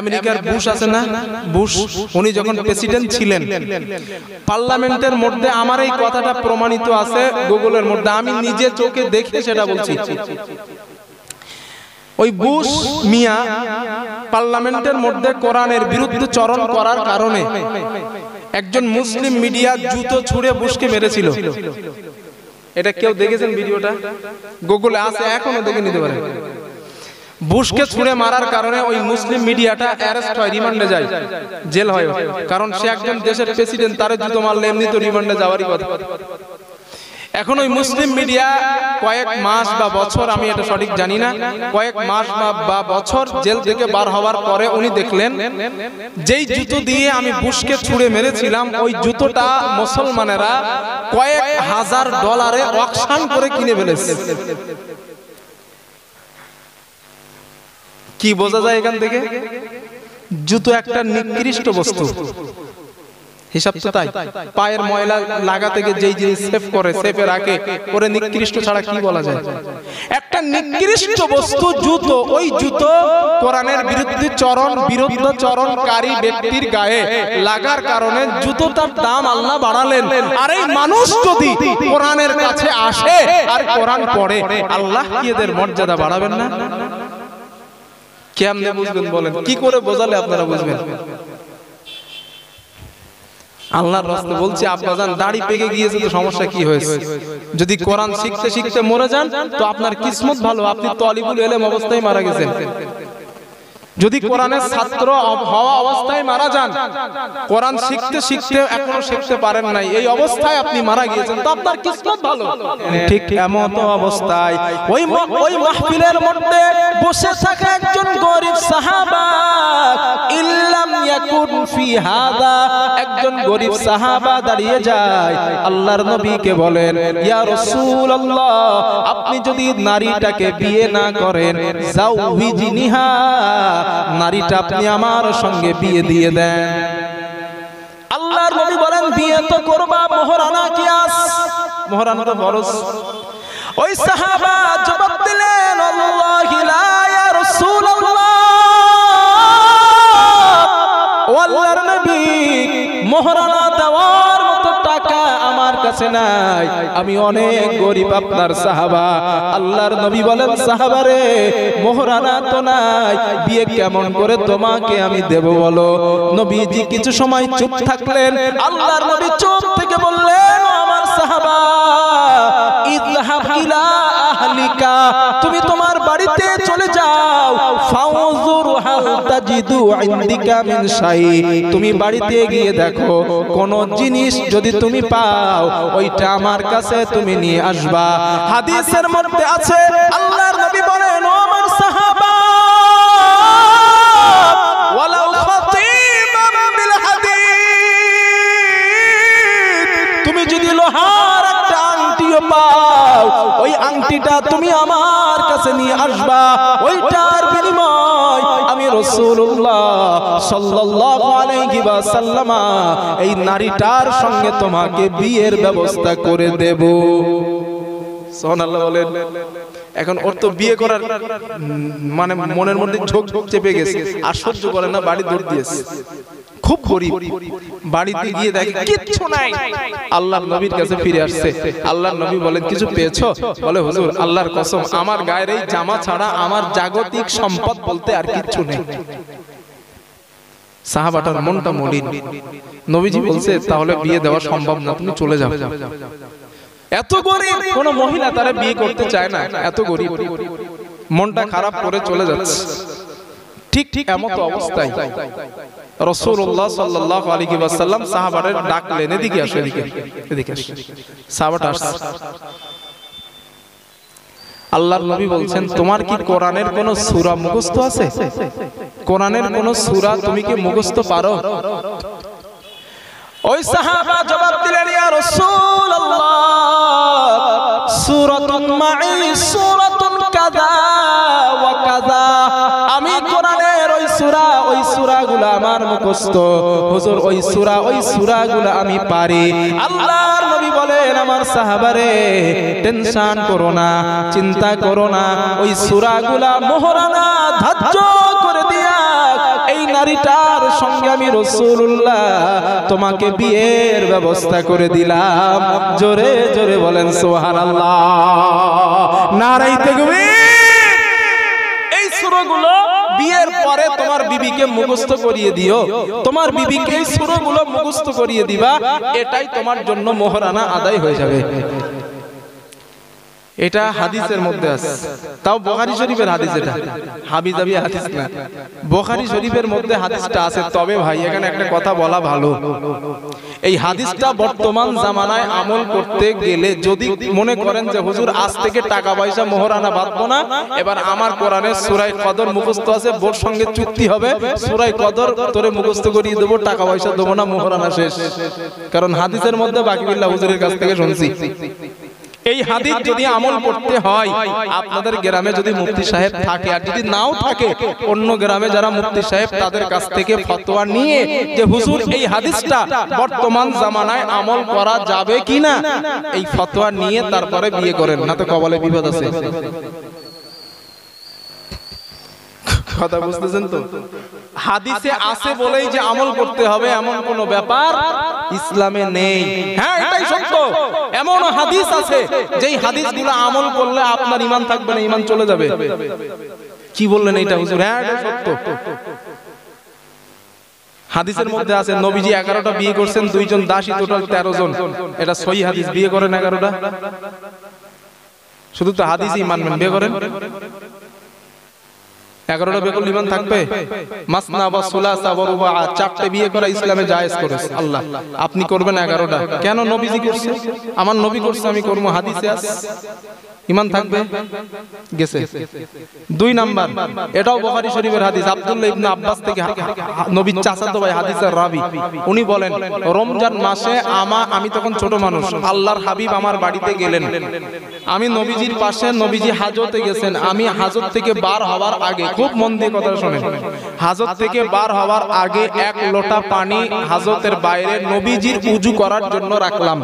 আমেরিকার বুশ আছে না, বুশ, উনি যখন প্রেসিডেন্ট ছিলেন, পার্লামেন্টের মধ্যে আমার এই কথাটা প্রমাণিত আছে গুগলের মধ্যে, আমি নিজে চোখে দেখে সেটা বলছি। ওই বুশ মিয়া পার্লামেন্টের মধ্যে কোরআনের বিরুদ্ধে চরণ করার কারণে একজন মুসলিম মিডিয়া জুতো ছুঁড়ে বুশকে মেরেছিল। এটা কেউ দেখেছেন ভিডিওটা? গুগলে আছে, এখনো দেখে নিতে পারেন। বুশকে ছুঁড়ে মারার কারণে ওই মুসলিম মিডিয়াটা অ্যারেস্ট হয়, রিমান্ডে যায়, জেল হয়, কারণ সে একজন দেশের প্রেসিডেন্ট, তারে জুতো মারলে এমনি তো রিমান্ডে যাওয়ারই কথা। এখন ওই মুসলিম মিডিয়া কয়েক মাস বা বছর, আমি এটা সঠিক জানি না, কয়েক মাস বা বছর জেল থেকে বার হওয়ার পরে উনি দেখলেন যেই জুতো দিয়ে আমি বুশকে ছুঁড়ে মেরেছিলাম, ওই জুতোটা মুসলমানেরা কয়েক হাজার ডলারে অকশন করে কিনে ফেলেছে। কি বোঝা যায় এখান থেকে? জুতো একটা নিকৃষ্ট বস্তু, হিসাব তো তাই। পায়ের ময়লা লাগা থেকে যেই জিনিস সেভ করে, সেভে রাখে, ওরে নিকৃষ্ট ছাড়া কি বলা যায়? একটা নিকৃষ্ট বস্তু জুতো। ওই জুতো কোরআনের বিরুদ্ধে বিরুদ্ধ চরণকারী ব্যক্তির গায়ে লাগার কারণে জুতোটার দাম আল্লাহ বাড়ালেন। আর এই মানুষ যদি কোরআনের কাছে আসে আর কোরআন পড়ে, আল্লাহ কি এদের মর্যাদা বাড়াবেন না? কেমনে বুঝবেন বলেন? কি করে বোঝালে আপনারা বুঝবেন? আল্লাহর রাস্তে বলছি, আব্বাজান দাড়ি পেকে গিয়েছে তো সমস্যা কি হয়েছে? যদি কোরআন শিখতে শিখতে মরে যান তো আপনার কিসমত ভালো, আপনি তালিবুল ইলম অবস্থায় মারা গেছেন। যদি কোরআনের ছাত্র হওয়া অবস্থায় মারা যান, কোরআন শিখতে শিখতে এখনো শিখতে পারেন নাই, এই অবস্থায় আপনি মারা গিয়েছেন, তো আপনার কিসমত ভালো। ঠিক এমন অবস্থায় ওই মাহফিলের মধ্যে বসে থাকা একজন গরীব সাহাবা, ইল্লাম ইয়াকুন ফি হাদা, একজন গরীব সাহাবা দাঁড়িয়ে যায়, আল্লাহর নবীকে বলেন, ইয়া রাসূলুল্লাহ, আপনি যদি নারীটাকে বিয়ে না করেন, যাওহিজিনিহা, নারীটা আপনি আমার সঙ্গে বিয়ে দিয়ে দেন। আল্লাহর নবী বলেন, বিয়ে তো করবা, মোহরানা কি আস? মোহরানা তো ফরজ। ওই সাহাবা জবাব দিলেন, আল্লাহি লা ইয়া রাসূলুল্লাহ, ও আল্লাহর নবী, মোহরানা দেওয়ার মতো টাকা আমার কাছে নাই, আমি অনেক গরীব আপনার সাহাবা। আল্লাহর নবী বলেন, সাহাবারে, মোহরানা তো নাই, বিয়ে কেমন করে তোমাকে আমি দেব বলো? নবীজি কিছু সময় চুপ থাকলেন। আল্লাহর নবী চুপ থেকে বললেন, আমার সাহাবা, ইযহাব ইলা আহলিকা, তুমি তোমার বাড়িতে চলে যাও, ফাউজুর হাল তাজিদু ইনদিকা মিন শাই, তুমি বাড়িতে গিয়ে দেখো কোন জিনিস যদি তুমি পাও, ওইটা আমার কাছে তুমি নিয়ে আসবা। হাদিসের মধ্যে আছে, আল্লাহর নবী বলেন, ও আমার সাহাবা, ওয়ালাউ খাতিবাম বিল হাদিদ, তুমি যদি লোহার একটা আংটিও পাও, ওই আংটিটা তুমি আমার কাছে নিয়ে আসবা, ওইটার বিনিময় আমি রাসূলুল্লাহ সাল্লাল্লাহু আলাইহি ওয়াসাল্লাম এই নারীটার সঙ্গে তোমাকে বিয়ের ব্যবস্থা করে দেব। সুবহানাল্লাহ বলেন। এখন ওর তো বিয়ে করার মানে মনের মধ্যে ঝোঁক চেপে গেছে, আর সহ্য করে না, বাড়ি দৌড় দিয়েছে। খুব গরীব, বাড়িতে গিয়ে দেখে কিচ্ছু নাই। আল্লাহর নবীর কাছে ফিরে আসছে। আল্লাহর নবী বলেন, কিছু পেয়েছো? বলে, হুজুর আল্লাহর কসম, আমার গায়ের এই জামা ছাড়া আমার জাগতিক সম্পদ বলতে আর কিচ্ছু নেই। সাহাবাটার মনটা মলিন। নবীজি বলছে, তাহলে বিয়ে দেওয়া সম্ভব না, তুমি চলে যাও। এত গরীব কোন মহিলা তারা বিয়ে করতে চায় না, এত গরীব, মনটা খারাপ করে চলে যাচ্ছে। ঠিক ঠিক এমন অবস্থায় রাসূলুল্লাহ সাল্লাল্লাহু আলাইহি ওয়াসাল্লাম সাহাবাদের ডাকলেন, এদিকে আসো, এদিকে আসো। সাহাবাটা আসছে। আল্লাহর নবী বলছেন, তোমার কি কোরআনের কোন সূরা মুখস্থ আছে? কোরআনের কোন সূরা তুমি কি মুখস্থ পারো? ওই সাহাবা জবাব দিলেন, ইয়া রাসূলুল্লাহ, সূরাতুন মা'i সূরাতুন কাযা ওয়া কাযা, আমি কোরআনের ওই সূরাগুলো আমার মুখস্থ হুজুর, ওই সূরাগুলো আমি পারি। আল্লাহর নবী বলেন, আমার সাহাবারে, টেনশন করো না, চিন্তা করো না, ওই সূরাগুলো মোহরানা ধার্য করে দিয়া এই নারীটার সঙ্গে আমি রাসূলুল্লাহ তোমাকে বিয়ের ব্যবস্থা করে দিলাম। জোরে জোরে বলেন সুবহানাল্লাহ, নারে তাকবীর। এই সূরাগুলো বিয়ের পরে তোমার বিবিকে মুখস্থ করিয়ে দিও, তোমার বিবিকে এই সূরাগুলো মুখস্থ করিয়ে দিবা, এটাই তোমার জন্য মোহরানা আদায় হয়ে যাবে। এটা হাদিসের মধ্যে আছে, তাও বুখারী শরীফের হাদিস, এটা হাবিজাবি হাদিস না, বুখারী শরীফের মধ্যে হাদিসটা আছে। তবে ভাই এখানে একটা কথা বলা ভালো, এই হাদিসটা বর্তমান জামানায় আমল করতে গেলে যদি মনে করেন যে হুজুর আজ থেকে টাকা পয়সা মোহরানা বাঁধবো না, এবার আমার কোরআনের সূরা কদর মুখস্থ আছে, বোর সঙ্গে চুক্তি হবে, সূরা কদর তোরে মুখস্থ করিয়ে দেবো, টাকা পয়সা দেবো না, মোহরানা শেষ। কারণ হাদিসের মধ্যে বাকিবিল্লাহ হুজুরের কাছ থেকে শুনছি। এই হাদিস যদি আমল করতে হয়, আপনাদের গ্রামে যদি মুফতি সাহেব থাকে, আর যদি নাও থাকে অন্য গ্রামে যারা মুফতি সাহেব তাদের কাছ থেকে ফতোয়া নিয়ে যে হুজুর এই হাদিসটা বর্তমান জামানায় আমল করা যাবে কিনা, এই ফতোয়া নিয়ে তারপরে বিয়ে করেন, না তো কবলে বিপদ আছে। কথা বুঝতেছেন তো? হাদিসে আছে বলেই যে আমল করতে হবে এমন কোন ব্যাপার ইসলামে নেই। হ্যাঁ এটাই সত্য, এমন হাদিস আছে যেই হাদিসগুলো আমল করলে আপনার ঈমান থাকবে না, ঈমান চলে যাবে। কি বললেন এইটা হুজুর? হ্যাঁ এটা সত্য। হাদিসের মধ্যে আছে নবীজি 11টা বিয়ে করছেন, 2 জন দাসী, টোটাল 13 জন। এটা সহিহ হাদিস। বিয়ে করেন 11টা, শুধু তো হাদিসই মানবেন, বিয়ে করেন 11টা বিয়ে করলে ঈমান থাকবে? মাসনা ওয়া সুলাসা ওয়া রুবা, 4টে বিয়ে করা ইসলামে জায়েজ করেছে আল্লাহ। আপনি করবেন 11টা কেন? নবীজি করছে, আমার নবী করছে, আমি করব, হাদিসে আছে, ঈমান থাকবে? গেছে। 2 নাম্বার, এটাও বুখারী শরীফের হাদিস, আব্দুল্লাহ ইবনে আব্বাস থেকে, নবীর চাচাতো ভাই, হাদিসের রাবী। উনি বলেন রমজান মাসে আমি তখন ছোট মানুষ, আল্লাহর হাবিব আমার বাড়িতে গেলেন, আমি নবীজির পাশে, নবীজি হাজতে গেছেন, আমি হাজত থেকে বার হওয়ার আগে, খুব মন দিয়ে কথা শুনেন, হাজত থেকে বার হওয়ার আগে 1 লোটা পানি হাজতের বাইরে নবীজির উযু করার জন্য রাখলাম।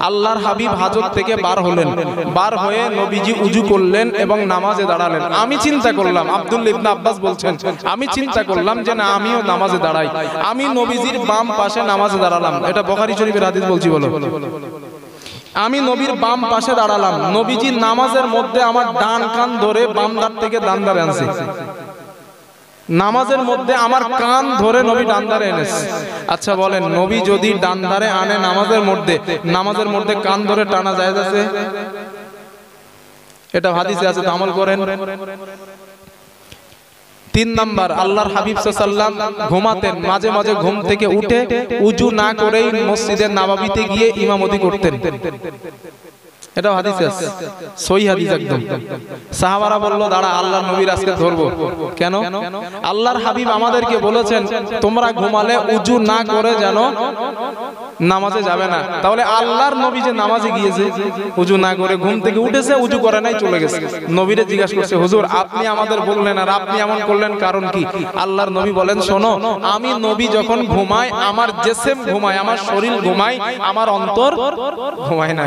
আল্লাহর হাবিব হাজত থেকে বার হলেন, বার হয়ে নবীজি উযু করলেন এবং নামাজে দাঁড়ালেন। আমি চিন্তা করলাম, আব্দুল্লাহ ইবনে আব্বাস বলছেন, আমি চিন্তা করলাম যে না আমিও নামাজে দাঁড়াই, আমি নবীজির বাম পাশে নামাজে দাঁড়ালাম। এটা বুখারী শরীফের হাদিস বলছি, বলো। আমি নবীর বাম পাশে দাঁড়ালাম, নবীজি নামাজের মধ্যে আমার ডান কান ধরে বাম দাঁত থেকে ডান ধারে আনছে, নামাজের মধ্যে আমার কান ধরে নবী ডান ধারে এনেছে। আচ্ছা বলেন, নবী যদি ডান ধারে আনে নামাজের মধ্যে কান ধরে টানা যায় আছে? এটা হাদিসে আছে, তো আমল করেন। 3 নাম্বার, আল্লাহর হাবিব সাল্লাল্লাহু আলাইহি ওয়াসাল্লাম ঘুমাতেন, মাঝে মাঝে ঘুম থেকে উঠে উযু না করেই মসজিদে নববীতে গিয়ে ইমামতি করতেন। এটা হাদিসে আছে, সহিহ হাদিস একদম। সাহাবারা বলল দাঁড়া, আল্লাহর নবীর আজকে ধরবো। কেন? আল্লাহর হাবিব আমাদেরকে বলেছেন তোমরা ঘুমালে উযু না করে যেন নামাজে যাবে না। তাহলে আল্লাহর নবী যে নামাজে গিয়েছে, উযু না করে ঘুম থেকে উঠেছে, উযু করে নাই, চলে গেছে। নবীরে জিজ্ঞাসা করছে, হুজুর আপনি আমাদের বললেন আর আপনি এমন করলেন, কারণ কি? আল্লাহর নবী বলেন, শোনো, আমি নবী যখন ঘুমাই, আমার জিসম ঘুমায়, আমার শরীর ঘুমায়, আমার অন্তর ঘুমায় না,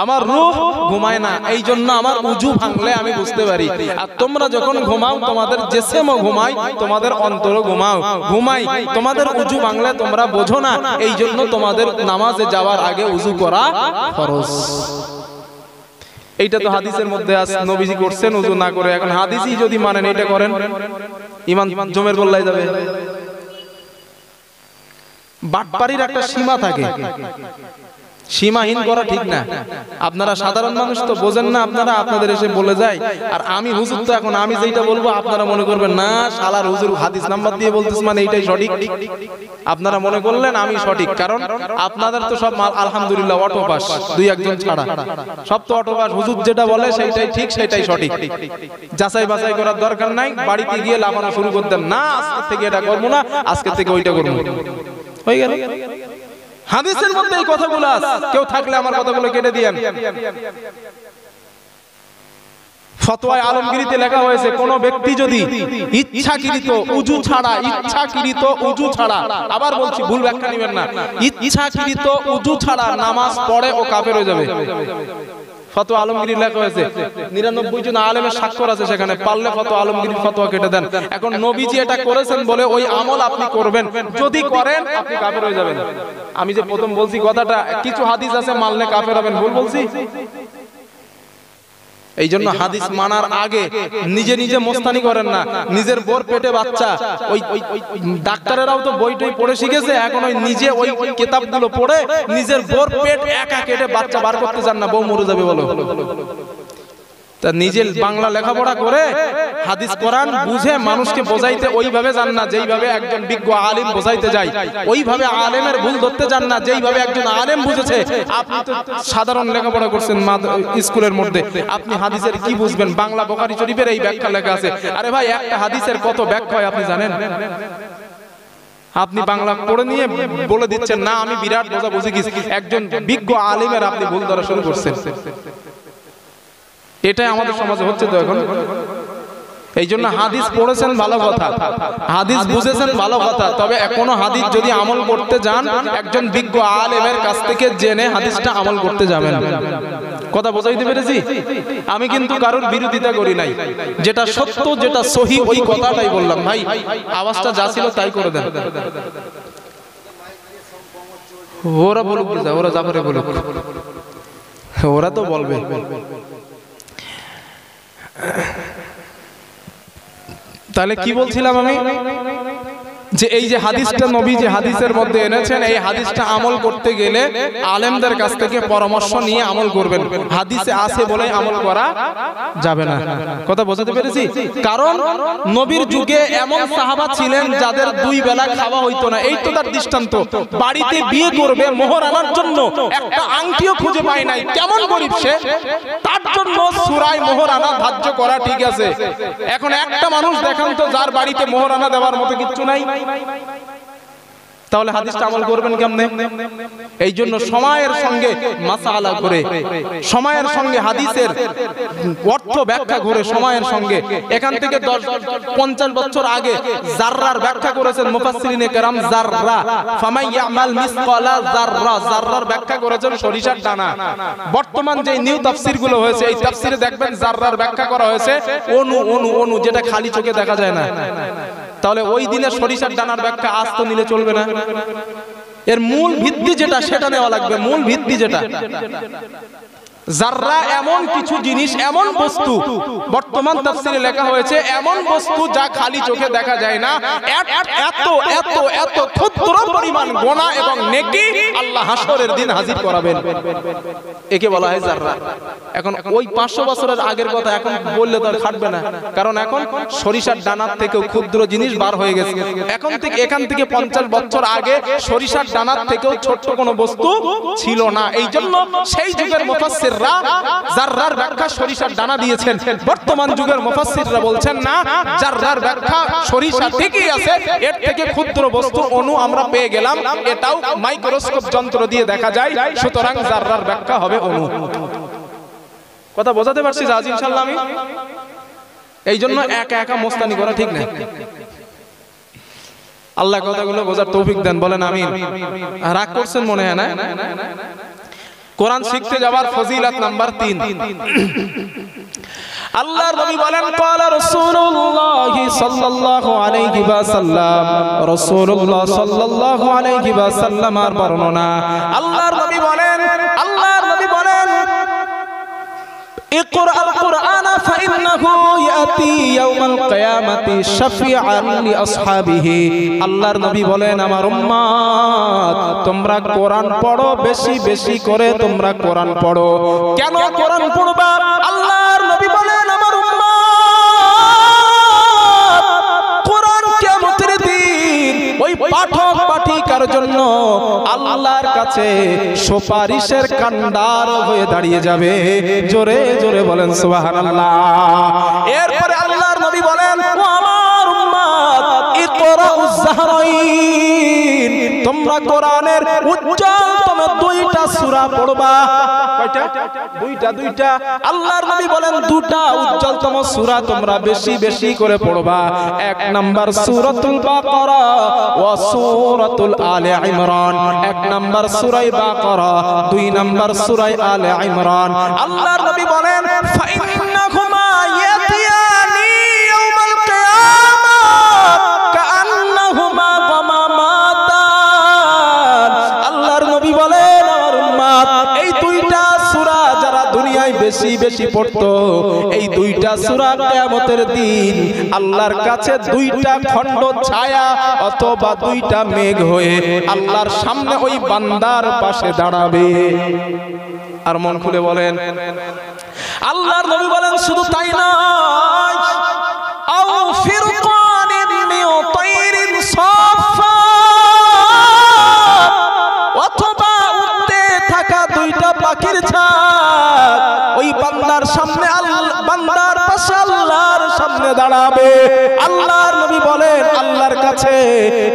আমার রূহ ঘুমায় না। এই জন্য আমার উযু ভাঙলে আমি বুঝতে পারি। আর তোমরা যখন ঘুমাও, তোমাদের জিসমও ঘুমায়, তোমাদের অন্তরও ঘুমায়, তোমাদের উযু ভাঙলে তোমরা বোঝো না। এই জন্য তোমাদের নামাজে যাওয়ার আগে উযু করা ফরজ। এইটা তো হাদিসের মধ্যে আছে, নবীজি করছেন উযু না করে। এখন হাদিসই যদি মানেন, এটা করেন, ঈমান জমের গোল্লায় যাবে। বাটপাড়ির একটা সীমা থাকে, সীমাহীন করা ঠিক না। আপনারা সাধারণ মানুষ তো বোঝেন না, আপনাদের এসে বলে যায়। আর আমি হুজুর তো, এখন আমি যেটা বলবো আপনারা মনে করবেন না শালার হুজুর হাদিস নাম্বার দিয়ে বলতেছ, মানে এইটাই সঠিক। আপনারা মনে করলেন আমি সঠিক, কারণ আপনাদের তো সব আলহামদুলিল্লাহ অটো পাস, 2-1 জন ছাড়া সব তো অটো পাস। হুজুর যেটা বলে সেইটাই ঠিক, সেটাই সঠিক, যাচাই বাছাই করার দরকার নাই। বাড়িতে গিয়ে লাফানো শুরু করতেন, না আজকে থেকে এটা করবো না, আজকে থেকে ওইটা করবো, হয়ে গেল। হাদিসের মধ্যে এই কথাগুলো আছে, কেউ থাকলে আমার কথাগুলো কেটে দিয়েন। ফতোয়ায়ে আলমগীরিতে লেখা হয়েছে, কোন ব্যক্তি যদি ইচ্ছাকৃত উযু ছাড়া, আবার বলছি ভুল ব্যাখ্যা নেবেন না, ইচ্ছাকৃত উযু ছাড়া নামাজ পড়ে ও কাফের হয়ে যাবে। ফতোয়া আলমগীর লেখা হয়েছে, 99 জন আলেমের স্বাক্ষর আছে সেখানে, পারলে ফতোয়া আলমগীর ফতোয়া কেটে দেন। এখন নবীজি এটা করেছেন বলে ওই আমল আপনি করবেন, যদি করেন আপনি কাফের হয়ে যাবেন। আমি যে প্রথম বলছি কথাটা, কিছু হাদিস আছে মানলে কাফের হবেন, ভুল বলছি? এই জন্য হাদিস মানার আগে নিজে নিজে মোস্তানি করেন না। নিজের বোর পেটে বাচ্চা, ওই ডাক্তারেরাও তো বই টই পড়ে শিখেছে, এখন ওই নিজে ওই কিতাবগুলো পড়ে নিজের বোর পেট একা কেটে বাচ্চা বার করতে চান না, বউ মরে যাবে বলো। তা নিজে বাংলা লেখাপড়া করে হাদিস কোরআন বুঝে মানুষকে বোঝাইতে ওইভাবে যান না যেইভাবে একজন বিজ্ঞ আলেম বোঝাইতে যায়, ওইভাবে আলেমের ভুল ধরতে যান না যেইভাবে একজন আলেম বুঝেছে। আপনি তো সাধারণ লেখাপড়া করছেন স্কুলের মধ্যে, আপনি হাদিসের কি বুঝবেন? বাংলা বুখারী শরীফের এই ব্যাখ্যা লেখা আছে। আরে ভাই, একটা হাদিসের কত ব্যাখ্যা হয় আপনি জানেন? আপনি বাংলা পড়ে নিয়ে বলে দিচ্ছেন না আমি বিরাট বোঝা বুঝে গেছি, একজন বিজ্ঞ আলেমের আপনি ভুল ধরা শুরু করছেন। এটাই আমাদের সমাজে হচ্ছে তো এখন। এই জন্য হাদিস পড়েছেন ভালো কথা, হাদিস বুঝেছেন ভালো কথা, তবে কোনো হাদিস যদি আমল করতে যান একজন বিজ্ঞ আলেমের কাছ থেকে জেনে হাদিসটা আমল করতে যাবেন। কথা বোঝাইতে পেরেছি? আমি কিন্তু কারোর বিরোধিতা করি নাই, যেটা সত্য যেটা সহি ওই কথাটাই বললাম। ভাই আওয়াজটা যা ছিল তাই করে দেন। ওরা বলুক, ওরা যা করে বলুক, ওরা তো বলবে। তাহলে কি বলছিলাম আমি? যে এই যে হাদিসটা নবী যে হাদিসের মধ্যে এনেছেন, এই হাদিসটা আমল করতে গেলে আলেমদের কাছ থেকে পরামর্শ নিয়ে আমল করবেন। হাদিসে আছে বলে আমল করা যাবে না। কথা বোঝাতে পেরেছি? কারণ নবীর যুগে এমন সাহাবা ছিলেন যাদের 2 বেলা খাওয়া হইতো না। এই তো তার দৃষ্টান্ত। বাড়িতে বিয়ে করবে, মোহর আনার জন্য একটা আংটিও খুঁজে পায় নাই। কেমন গরিব সে, তার জন্য সূরায় মোহর আনা ধার্য করা ঠিক আছে। এখন একটা মানুষ দেখান তো যার বাড়িতে মোহর আনা দেওয়ার মতো কিছু নাই, তাহলে হাদিসটা আমল করবেন কেমনে? এই জন্য সময়ের সঙ্গে মাসালা করে, সময়ের সঙ্গে হাদিসের অর্থ ব্যাখ্যা করে, সময়ের সঙ্গে এখান থেকে 50 বছর আগে জাররার ব্যাখ্যা করেছেন মুফাসসিরিনে কেরাম। জাররা ফামাই ইয়ামাল মিসকালা জাররা, জাররার ব্যাখ্যা করেছেন সরিষার দানা। বর্তমান যে নিউ তাফসীরগুলো হয়েছে, এই তাফসীরে দেখবেন জাররার ব্যাখ্যা করা হয়েছে অনু অনু অনু, যেটা খালি চোখে দেখা যায় না। তাহলে ওই দিনে সরিষার দানার ব্যাখ্যা আজ তো নিলে চলবে না। এর মূল ভিত্তি যেটা সেটা নেওয়া লাগবে, মূল ভিত্তি যেটা। জাররা এমন কিছু জিনিস, এমন বস্তু, বর্তমান তাফসীরে লেখা হয়েছে এমন বস্তু যা খালি চোখে দেখা যায় না। এত এত এত ক্ষুদ্র পরিমাণ গুনাহ এবং নেকি আল্লাহ হাসরের দিন হাজির করাবেন, একে বলা হয় জাররা। এখন ওই 500 বছরের আগের কথা এখন বললে তো আর খাটবে না, কারণ এখন সরিষার দানার থেকেও ক্ষুদ্র জিনিস বার হয়ে গেছে। এখান থেকে 50 বছর আগে সরিষার দানার থেকেও ছোট্ট কোনো বস্তু ছিল না। এই জন্য সেই যুগের মুফাসসির জাররার ব্যাখ্যা সরিষার দানা দিয়েছেন। বর্তমান যুগের মুফাসসিররা বলছেন না, জাররার ব্যাখ্যা সরিষা ঠিকই আছে, এর থেকে ক্ষুদ্র বস্তু অণু আমরা পেয়ে গেলাম, এটাও মাইক্রোস্কোপ যন্ত্র দিয়ে দেখা যায়, সুতরাং জাররার ব্যাখ্যা হবে অণু। কথা বোঝাতে পারছি আজ ইনশাআল্লাহ আমি? এই জন্য একা একা মোস্তানি করা ঠিক না। আল্লাহ কথাগুলো বোঝার তৌফিক দেন, বলেন আমিন। রাগ করছেন মনে হয় না? কোরআন শিখতে যাবার ফজিলত নাম্বার 3। আল্লাহর নবী বলেন, ক্বালা রাসূলুল্লাহ সাল্লাল্লাহু আলাইহি ওয়াসাল্লাম, রাসূলুল্লাহ সাল্লাল্লাহু আলাইহি ওয়াসাল্লামের বর্ণনা। আল্লাহর নবী বলেন, ইকরাল কুরআন ফাইন্নাহু ইয়াতি ইয়াউমাল কিয়ামাতি শাফিআন লিআসহাবিহি। আল্লাহর নবী বলেন, আমার উম্মত তোমরা কোরআন পড়ো, বেশি বেশি করে তোমরা কোরআন পড়ো। কেন কোরআন পড়বা? আল্লাহর নবী বলেন, আমার উম্মত কোরআন কিয়ামতের দিন ওই পাঠক পাঠিকার জন্য আল্লাহর কাছে সুপারিশের কান্ডার হয়ে দাঁড়িয়ে যাবে। জোরে জোরে বলেন সুবহানাল্লাহ। এরপরে আল্লাহর নবী বলেন, ও আমার উম্মত ইকরাউজ জাহরাইন, তোমরা কোরআনের উজ্জ্বলতম 2টা দুইটা সূরা পড়বা। কয়টা? দুইটা। আল্লাহর নবী বলেন দুটা উজ্জ্বলতম সূরা তোমরা বেশি বেশি করে পড়বা। এক নাম্বার সূরাতুল বাকারা ওয়া সূরাতুল আলে ইমরান। এক নাম্বার সূরা বাকারা, দুই নাম্বার সূরা আলে ইমরান। আল্লাহর নবী বলেন ফাইন্নাহুমা ইয়াতিয়ানি ইয়াউমাল কিয়ামাহ কাআন্নাহুমা গামামাতান। আল্লাহর নবী বলেন আমার উম্মত এই দুইটা সূরা যারা দুনিয়ায় বেশি বেশি পড়তো, এই দুইটা সূরা কিয়ামতের দিন আল্লাহর কাছে দুইটা খণ্ড ছায়া অথবা দুইটা মেঘ হয়ে আল্লাহর সামনে ওই বান্দার পাশে দাঁড়াবে। আর মন খুলে বলেন আল্লাহর নবী বলেন শুধু তাই নয়, আও ফিরকানিন মিন তাইরিন সাফা, অথবা উড়তে থাকা দুইটা পাখির ঝাঁক ওই বান্দার সামনে বান্দার পাশে আল্লাহর সামনে দাঁড়াবে। আল্লাহর নবী বলেন আল্লাহর কাছে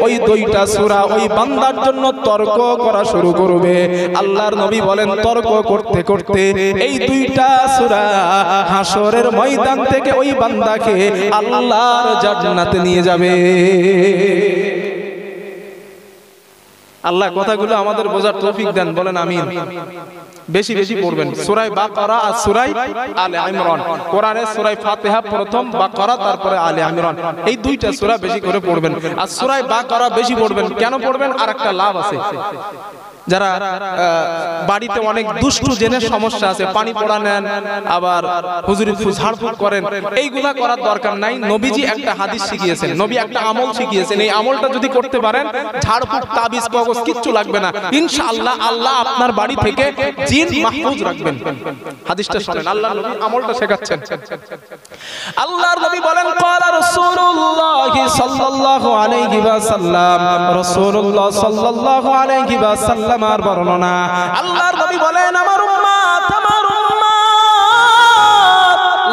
ওই দুইটা সূরা ওই বান্দার জন্য তর্ক করা শুরু করবে। আল্লাহর নবী বলেন তর্ক করতে করতে এই দুইটা সূরা হাসরের ময়দান থেকে ওই বান্দাকে আল্লাহর জান্নাতে নিয়ে যাবে। আল্লাহ কথাগুলো আমাদের বোঝার তৌফিক দেন, বলেন আমিন। বেশি বেশি পড়বেন সূরা বাকারা আর সূরা আলে ইমরান। কোরআনের সূরা ফাতিহা প্রথম, বাকারা তারপরে আলে ইমরান, এই দুইটা সূরা বেশি করে পড়বেন। আর সূরা বাকারা বেশি পড়বেন। কেন পড়বেন? আর একটা লাভ আছে। যারা বাড়িতে অনেক দুষ্টু জেনের সমস্যা আছে, পানি পড়া নেন, আবার হুজুরি ঝাড়ফুঁক করেন, এইগুলা করার দরকার নাই। নবীজি একটা হাদিস শিখিয়েছেন, নবী একটা আমল শিখিয়েছেন। এই আমলটা যদি করতে পারেন ঝাড়ফুঁক তাবিজ কবজ কিচ্ছু লাগবে না ইনশাআল্লাহ। আল্লাহ আপনার বাড়ি থেকে জিন মাহফুজ রাখবেন। হাদিসটা শুনেন, আল্লাহর নবী আমলটা শেখাচ্ছেন। আল্লাহর নবী বলেন ক্বালা রাসূলুল্লাহ সাল্লাল্লাহু আলাইহি ওয়াসাল্লাম, রাসূলুল্লাহ সাল্লাল্লাহু আলাইহি ওয়াসাল্লাম আমার বর্ণনা। আল্লাহর নবী বলেন আমার উম্মত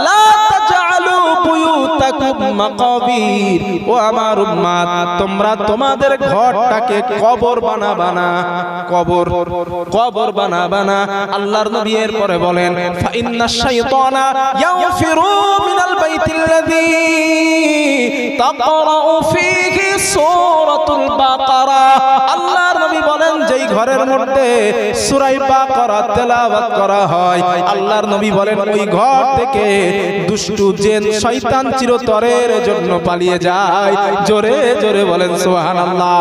লা তাজআলু বুয়ুতাকুম মাকাবির, ও আমার উম্মত তোমরা তোমাদের ঘরটাকে কবর বানাবা না, কবর বানাবা না। আল্লাহর নবী এর পরে বলেন ফা ইন্নাশ শাইতানা ইয়াফিরু মিনাল বাইতিল্লাযী তাকরাউ ফীহি সূরাতুল বাকারা। আল্লাহর নবী বলেন যেই ঘরের মধ্যে সূরা বাকারা তেলাওয়াত করা হয়, আল্লাহর নবী বলেন ওই ঘর থেকে দুষ্টু জিন শয়তান চিরতরের জন্য পালিয়ে যায়। জোরে জোরে বলেন সুবহানাল্লাহ।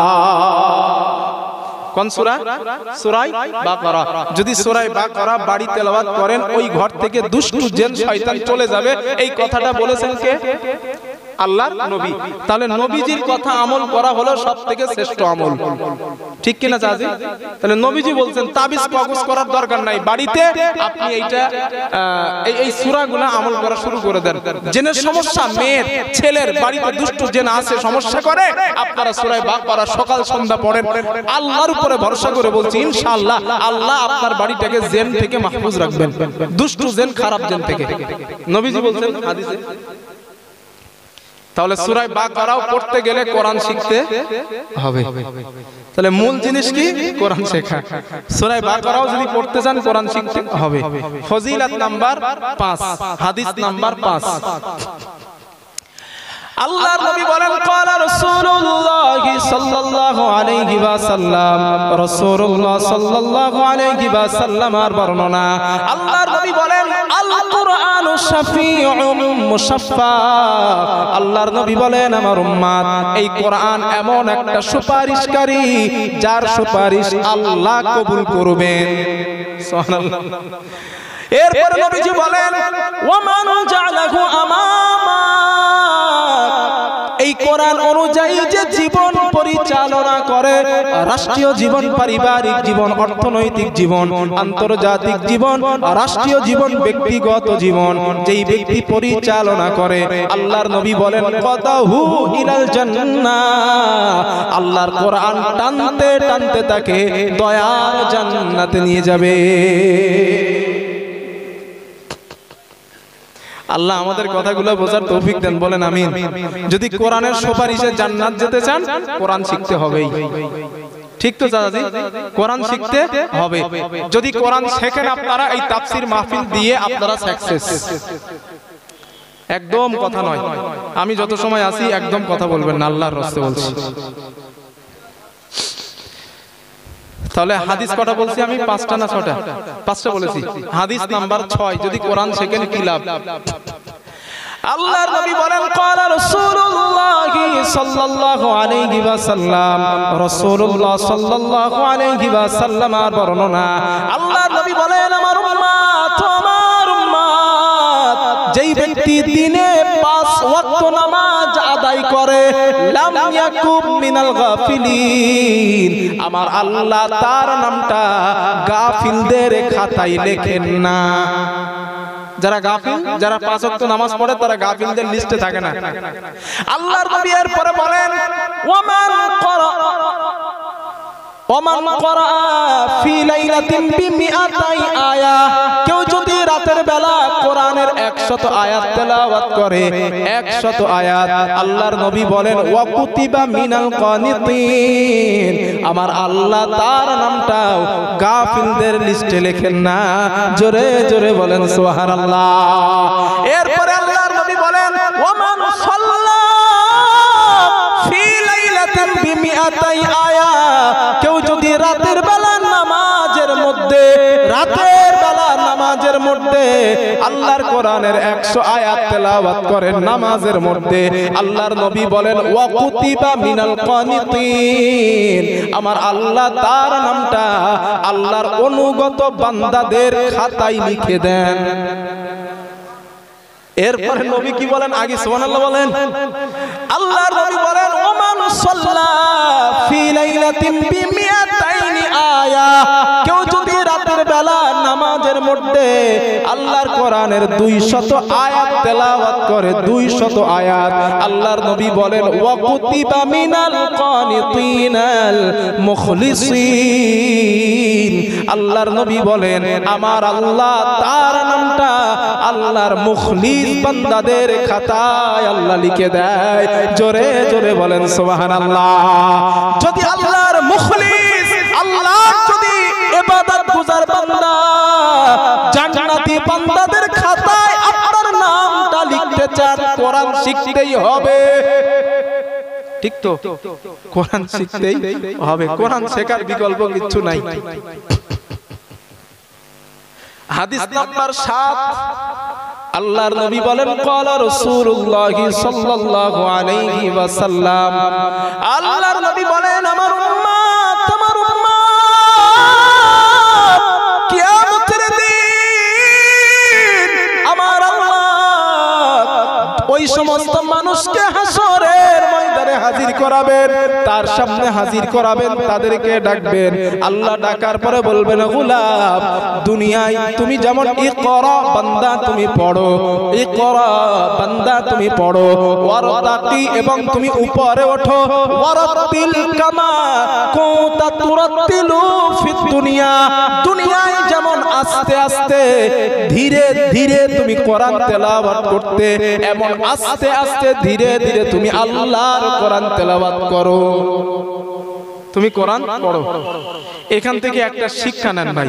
কোন সূরা? সূরা বাকারা। যদি সূরা বাকারা বাড়ি তেলাওয়াত করেন ওই ঘর থেকে দুষ্টু জিন শয়তান চলে যাবে। এই কথাটা বলেছেন কে? আল্লাহর নবী। তাহলে নবীজির কথা আমল করা হলো সবথেকে শ্রেষ্ঠ আমল, ঠিক কিনা জাজি? তাহলে নবীজি বলছেন তাবিজ কবজ করার দরকার নাই, বাড়িতে আপনি এইটা এই সূরাগুলো আমল করা শুরু করে দেন। জেনের সমস্যা, মেয়ের ছেলের বাড়িতে দুষ্টু জেন আছে সমস্যা করে, আপনারা সূরা বাকারা সকাল সন্ধ্যা পড়েন। আল্লাহর উপরে ভরসা করে বলছি ইনশাআল্লাহ আল্লাহ আপনার বাড়িটাকে জেন থেকে মাহফুজ রাখবেন, দুষ্টু জেন খারাপ জেন থেকে। নবীজি বলছেন হাদিসে। তাহলে সূরা বাকারাও পড়তে গেলে কোরআন শিখতে হবে। তাহলে মূল জিনিস কি? কোরআন শেখা। সূরা বাকারাও যদি পড়তে চান কোরআন শিখতে হবে। ফজিলত নাম্বার 5, হাদিস নাম্বার 5। আল্লাহর নবী বলেন ক্বালা রাসূলুল্লাহ সাল্লাল্লাহু আলাইহি ওয়াসাল্লাম, রাসূলুল্লাহ সাল্লাল্লাহু আলাইহি ওয়াসাল্লাম এর বর্ণনা। আল্লাহর নবী বলেন আল কুরআনু শাফিউম মুশাফফা। আল্লাহর নবী বলেন আমার উম্মত এই কোরআন এমন একটা সুপারিশকারী যার সুপারিশ আল্লাহ কবুল করবেন। সুবহানাল্লাহ। এরপর নবীজি বলেন ওয়া মান জাআলাহু আমামা, এই কোরআন অনুযায়ী যে জীবন পরিচালনা করে, রাষ্ট্রীয় জীবন, পারিবারিক জীবন, অর্থনৈতিক জীবন, আন্তর্জাতিক জীবন, রাষ্ট্রীয় জীবন, ব্যক্তিগত জীবন, যেই ব্যক্তি পরিচালনা করে আল্লাহর নবী বলেন কদাহু ইলাল জান্নাহ, আল্লাহর কোরআন টানতে টানতে তাকে দয়ার জান্নাতে নিয়ে যাবে। আল্লাহ আমাদের কথাগুলো বোঝার তৌফিক দেন, বলেন আমিন। যদি কোরআনের সুপারিশে জান্নাত যেতে চান কোরআন শিখতে হবেই, ঠিক তো দাদাজি? কোরআন শিখতে হবে। যদি কোরআন শেখেন আপনারা, এই তাফসীর মাহফিল দিয়ে আপনারা সাকসেস। একদম কথা নয়, আমি যত সময় আসি একদম কথা বলবেন না, আল্লাহর রাস্তে বলছি। তাহলে হাদিস কটা বলছি আমি? 5টা না 6টা? 5টা বলেছি। হাদিস নাম্বার 6, যদি কোরআন শেখেন কি লাভ? আল্লাহর নবী বলেন, ক্বালা রাসূলুল্লাহ সাল্লাল্লাহু আলাইহি ওয়াসাল্লাম, রাসূলুল্লাহ সাল্লাল্লাহু আলাইহি ওয়াসাল্লামের বর্ণনা। আল্লাহর নবী বলেন, আমার উম্মত, যেই ব্যক্তি দিনে 5 ওয়াক্ত নামাজ আদায় করে, লাম ইয়াকুম মিনাল গাফিলিন, আমার আল্লাহ তার নামটা গাফিলদের খাতায় লেখেন না। যারা গাফিল, যারা 5 ওয়াক্ত নামাজ পড়ে তারা গাফিলদের লিস্টে থাকে না। আল্লাহর নবী এর পরে বলেন, ওমান করা ফি লাইলাতিন বিমিআতাই আয়া, কেউ যদি রাতের বেলা কোরআনের 100 আয়াত তেলাওয়াত করে, 100 আয়াত, আল্লাহর নবী বলেন, ওয়া কুতিবা মিনাল কানিতিন, আমার আল্লাহ তার নামটাও গাফিলদের লিস্টে লেখেন না। জোরে জোরে বলেন সুবহানাল্লাহ। এরপরে আল্লাহর নবী বলেন, ওমান সাল্লা ফি লাইলাতিন বিমিআতাই আয়া, কেউ যদি রাতের বেলা নামাজের মধ্যে, রাতের বেলা নামাজের মধ্যে আল্লাহর কোরআনের 100 আয়াত তেলাওয়াত করেন নামাজের মধ্যে, আল্লাহর নবী বলেন, ওয়া কুতিবা মিনাল কানিতিন, আমার আল্লাহ তার নামটা আল্লাহর অনুগত বান্দাদের খাতায় লিখে দেন। এরপরে নবী কি বলেন? আগে সুবহানাল্লাহ বলেন। আল্লাহর নবী বলেন, ওমান সাল্লা ফি লাইলাতিন বিমিআতাইনি আয়া, কেউ যদি রাতের বেলা নামাজের মধ্যে আল্লাহর কোরআনের 200 আয়াত তেলাওয়াত করে, 200 আয়াত, আল্লাহর নবী বলেন, ওয়া কুতিবা মিনাল কানিতিনাল মুখলিসিন, আল্লাহর নবী বলেন, আমার আল্লাহ তার নামটা আল্লাহর মুখলিস বান্দাদের খাতায় আল্লাহ লিখে দেয়। জোরে জোরে বলেন সুবহানাল্লাহ। যদি আল্লাহর মুখলিস, আল্লাহ যদি ইবাদত গুজার বান্দা, জান্নাতি বান্দাদের খাতায় আপনার নামটা লিখতে চান, কোরআন শিখতেই হবে। ঠিক তো? কোরআন শিখতেই হবে, কোরআন শেখার বিকল্প কিছু নাই। হাদিস নাম্বার 7, আল্লাহর নবী বলেন, ক্বালা রাসূলুল্লাহ সাল্লাল্লাহু আলাইহি ওয়াসাল্লাম, আল্লাহর নবী বলেন, আমার উম্মত, আমার উম্মত, কিয়ামতের দিন আমার আল্লাহ ওই সমস্ত মানুষকে হাসরের ময়দানে হাজির করাবেন, তার সামনে হাজির করাবেন, তাদেরকে ডাকবেন। আল্লাহ ডাকার পরে বলবেন, গোলাম, দুনিয়ায় তুমি যেমন ইকরা বান্দা তুমি পড়ো, ইকরা বান্দা তুমি পড়ো, ওয়ারতাকি এবং তুমি উপরে ওঠো, ওয়ারাতিল কামা কুনতা তুরাতিলু ফিদ দুনিয়া, দুনিয়ায় যেমন আস্তে আস্তে ধীরে ধীরে তুমি কোরআন তেলাওয়াত করতে, এমন আস্তে আস্তে ধীরে ধীরে তুমি আল্লাহর কোরআন তেলাওয়াত করো। তুমি কোরআন পড়ো। এখান থেকে একটা শিক্ষা নেন ভাই,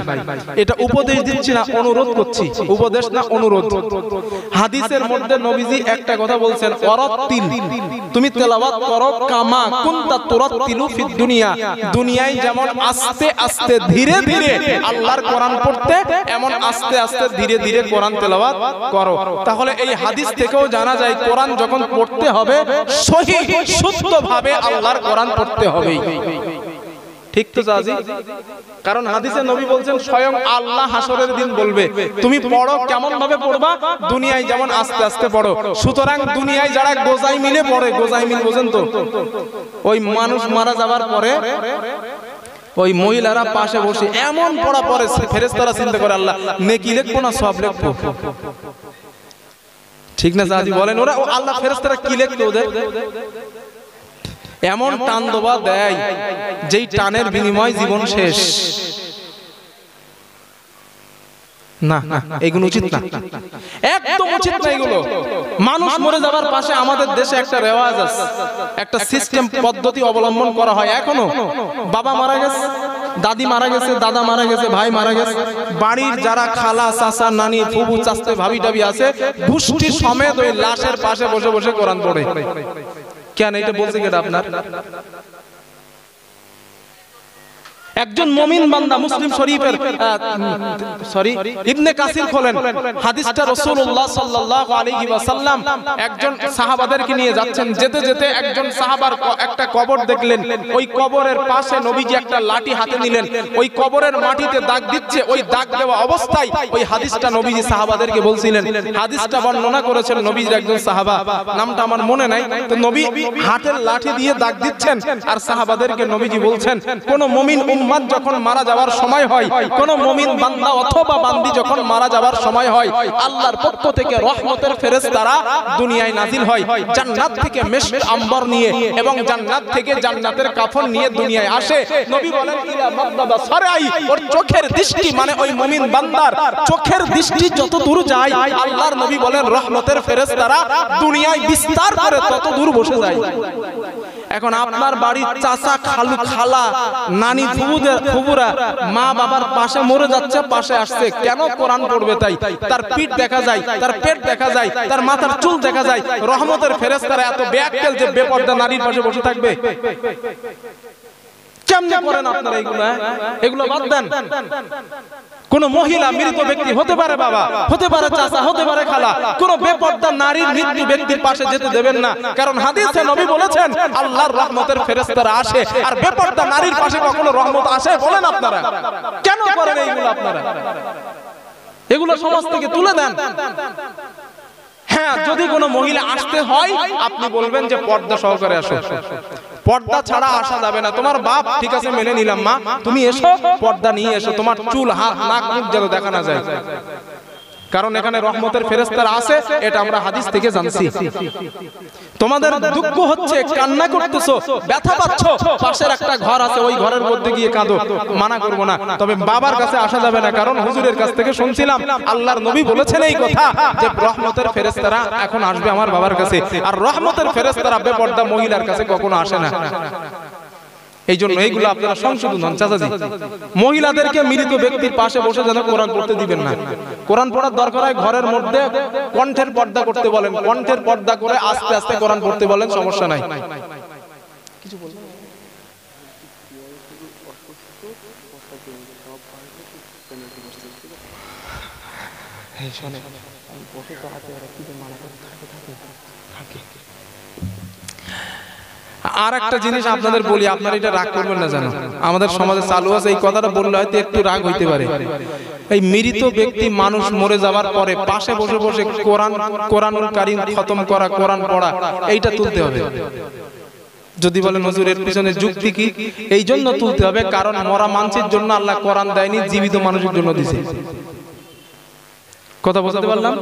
এটা উপদেশ দিচ্ছি না, অনুরোধ করছি, উপদেশ না অনুরোধ। হাদিসের মধ্যে নবীজি একটা কথা বলছেন, ওয়ারাতিল, তুমি তেলাওয়াত করো, কামা কুনতা তুরাতিলু ফিদ দুনিয়া, দুনিয়ায় যেমন আস্তে আস্তে ধীরে ধীরে আল্লাহর কোরআন পড়তে, এমন আস্তে আস্তে ধীরে ধীরে কোরআন তেলাওয়াত করো। তাহলে এই হাদিস থেকেও জানা যায়, কোরআন যখন পড়তে হবে সহিহ শুদ্ধভাবে আল্লাহর কোরআন পড়তে হবে। ঠিক তো জাজি? কারণ হাদিসে নবী বলছেন, স্বয়ং আল্লাহ হাসরের দিন বলবে, তুমি পড়ো, কেমন ভাবে পড়বা? দুনিয়ায় যেমন আস্তে আস্তে পড়ো। সুতরাং দুনিয়ায় যারা গোজাই মিলে পড়ে, গোজাই মিল বোঝেন তো, ওই মানুষ মারা যাবার পরে ওই মহিলারা পাশে বসে এমন পড়া পড়ে, ফেরেশতারা চিন্তা করে, আল্লাহ নেকি লিখবো না সওয়াব লিখবো? ঠিক না জাজি? বলেন, ওরা আল্লাহ ফেরেশতারা কি লিখতো ওদের? এমন টান দোবা দেয়, যেই টানের বিনিময় জীবন শেষ। না না, এগুলো উচিত না, একদম উচিত না এগুলো। মানুষ মরে যাবার পাশে আমাদের দেশে একটা রেওয়াজ আছে, একটা সিস্টেম পদ্ধতি অবলম্বন করা হয় এখনো। বাবা মারা গেছে, দাদি মারা গেছে, দাদা মারা গেছে, ভাই মারা গেছে, বাড়ির যারা খালা চাচা নানি ফুফু চাচতে ভাবি টাবি আছে গোষ্ঠী সমেত ওই লাশের পাশে বসে বসে কোরআন পড়ে। কেন এটা বলছে কেটা আপনার? একজন মুমিন বান্দা মুসলিম শরীফের ইবনে কাসির খোলেন, হাদিসটা রাসূলুল্লাহ সাল্লাল্লাহু আলাইহি ওয়াসাল্লাম একজন সাহাবাদেরকে নিয়ে যাচ্ছেন, যেতে যেতে একজন সাহাবার একটা কবর দেখলেন, ওই কবরের পাশে নবীজি একটা লাঠি হাতে নিলেন, ওই কবরের মাটিতে দাগ দিচ্ছে, ওই দাগ দেওয়া অবস্থায় ওই হাদিসটা নবীজি সাহাবাদেরকে বলছিলেন। হাদিসটা বর্ণনা করেছেন নবীজির একজন সাহাবা, নামটা আমার মনে নাই। তো নবী হাতের লাঠি দিয়ে দাগ দিচ্ছেন আর সাহাবাদেরকে নবীজি বলছেন, কোন মুমিন উম্মত যখন মারা যাওয়ার সময় হয়, কোন মুমিন বান্দা অথবা বান্দি যখন মারা যাওয়ার সময় হয়, আল্লাহর পক্ষ থেকে রহমতের ফেরেশতারা দুনিয়ায় নাজিল হয়, জান্নাত থেকে মিশক আম্বর নিয়ে এবং জান্নাত থেকে জান্নাতের কাফন নিয়ে দুনিয়ায় আসে। নবী বলেন ইলা মাদবা সারাই, ওর চোখের দৃষ্টি মানে ওই মুমিন বান্দার চোখের দৃষ্টি যত দূর যায়, আল্লাহর নবী বলেন রহমতের ফেরেশতারা দুনিয়ায় বিস্তার করে তত দূর বসে যায়। এখন আপনার বাড়ির চাচা খালু খালা নানি ফুবুরা মা বাবার পাশে মরে যাচ্ছে, পাশে আসছে, কেন কোরআন পড়বে? তাই তার পিঠ দেখা যায়, তার পেট দেখা যায়, তার মাথার চুল দেখা যায়। রহমতের ফেরেশতারা এত বেয়াক্কেল যে বেপরদা নারীর পাশে বসে থাকবে? কেমনে করেন আপনারা এগুলো? এগুলো বাদ দেন। কোন মহিলা মৃত ব্যক্তি হতে পারে, বাবা হতে পারে, চাচা হতে পারে, খালা, কোন বেপরদা নারীর মৃত্যু ব্যক্তির পাশে যেতে দেবেন না। কারণ হাদিসে নবী বলেছেন আল্লাহর রহমতের ফেরেশতারা আসে, আর বেপরদা নারীর পাশে কখনো রহমত আসে? বলেন আপনারা কেন করেন এইগুলো? আপনারা এগুলো সমাজ থেকে তুলে দেন। হ্যাঁ, যদি কোনো মহিলা আসতে হয় আপনি বলবেন যে পর্দা সহকারে আসো, পর্দা ছাড়া আসা যাবে না। তোমার বাপ ঠিক আছে মেনে নিলাম, মা তুমি এসো, পর্দা নিয়ে এসো, তোমার চুল হাত নাক মুখ যেন দেখা না যায়। কারণ এখানে রহমতের ফেরেশতারা আছে, এটা আমরা হাদিস থেকে জানছি। তোমাদের দুঃখ হচ্ছে, কান্না করতেছো, ব্যথা পাচ্ছ, পাশের একটা ঘর আছে, ওই ঘরের মধ্যে গিয়ে কাঁদো, মানা করব না। তবে বাবার কাছে আসা যাবে না, কারণ হুজুরের কাছ থেকে শুনছিলাম আল্লাহর নবী বলেছেন এই কথা যে রহমতের ফেরেশতারা এখন আসবে আমার বাবার কাছে, আর রহমতের ফেরেশতারা বেপরদা মহিলার কাছে কখনো আসে না। এই জন্য এইগুলো আপনারা সংশোধন হন চাচাজি। মহিলাদেরকে মৃত ব্যক্তির পাশে বসে যেন কোরআন পড়তে দিবেন না। কোরআন পড়ার দরকার হয় ঘরের মধ্যে কণ্ঠের পর্দা করতে বলেন, কণ্ঠের পর্দা করে আস্তে আস্তে কোরআন পড়তে বলেন, সমস্যা নাই। কিছু বলবেন? আর একটা জিনিস আপনাদের বলি, আপনারা এটা রাগ করবেন না, জানো আমাদের সমাজে চালু আছে, এই কথাটা বললে হয়তো একটু রাগ হইতে পারে। এই মৃত ব্যক্তি মানুষ মরে যাওয়ার পরে পাশে বসে বসে কোরআনুল কারীম খতম করা, কোরআন পড়া, এইটা তুলতে হবে। যদি বলেন হুজুর এর পিছনে যুক্তি কি? এই জন্য তুলতে হবে কারণ মরা মানুষের জন্য আল্লাহ কোরআন দেয়নি, জীবিত মানুষের জন্য দিয়েছে। কথা বলতে পারলাম?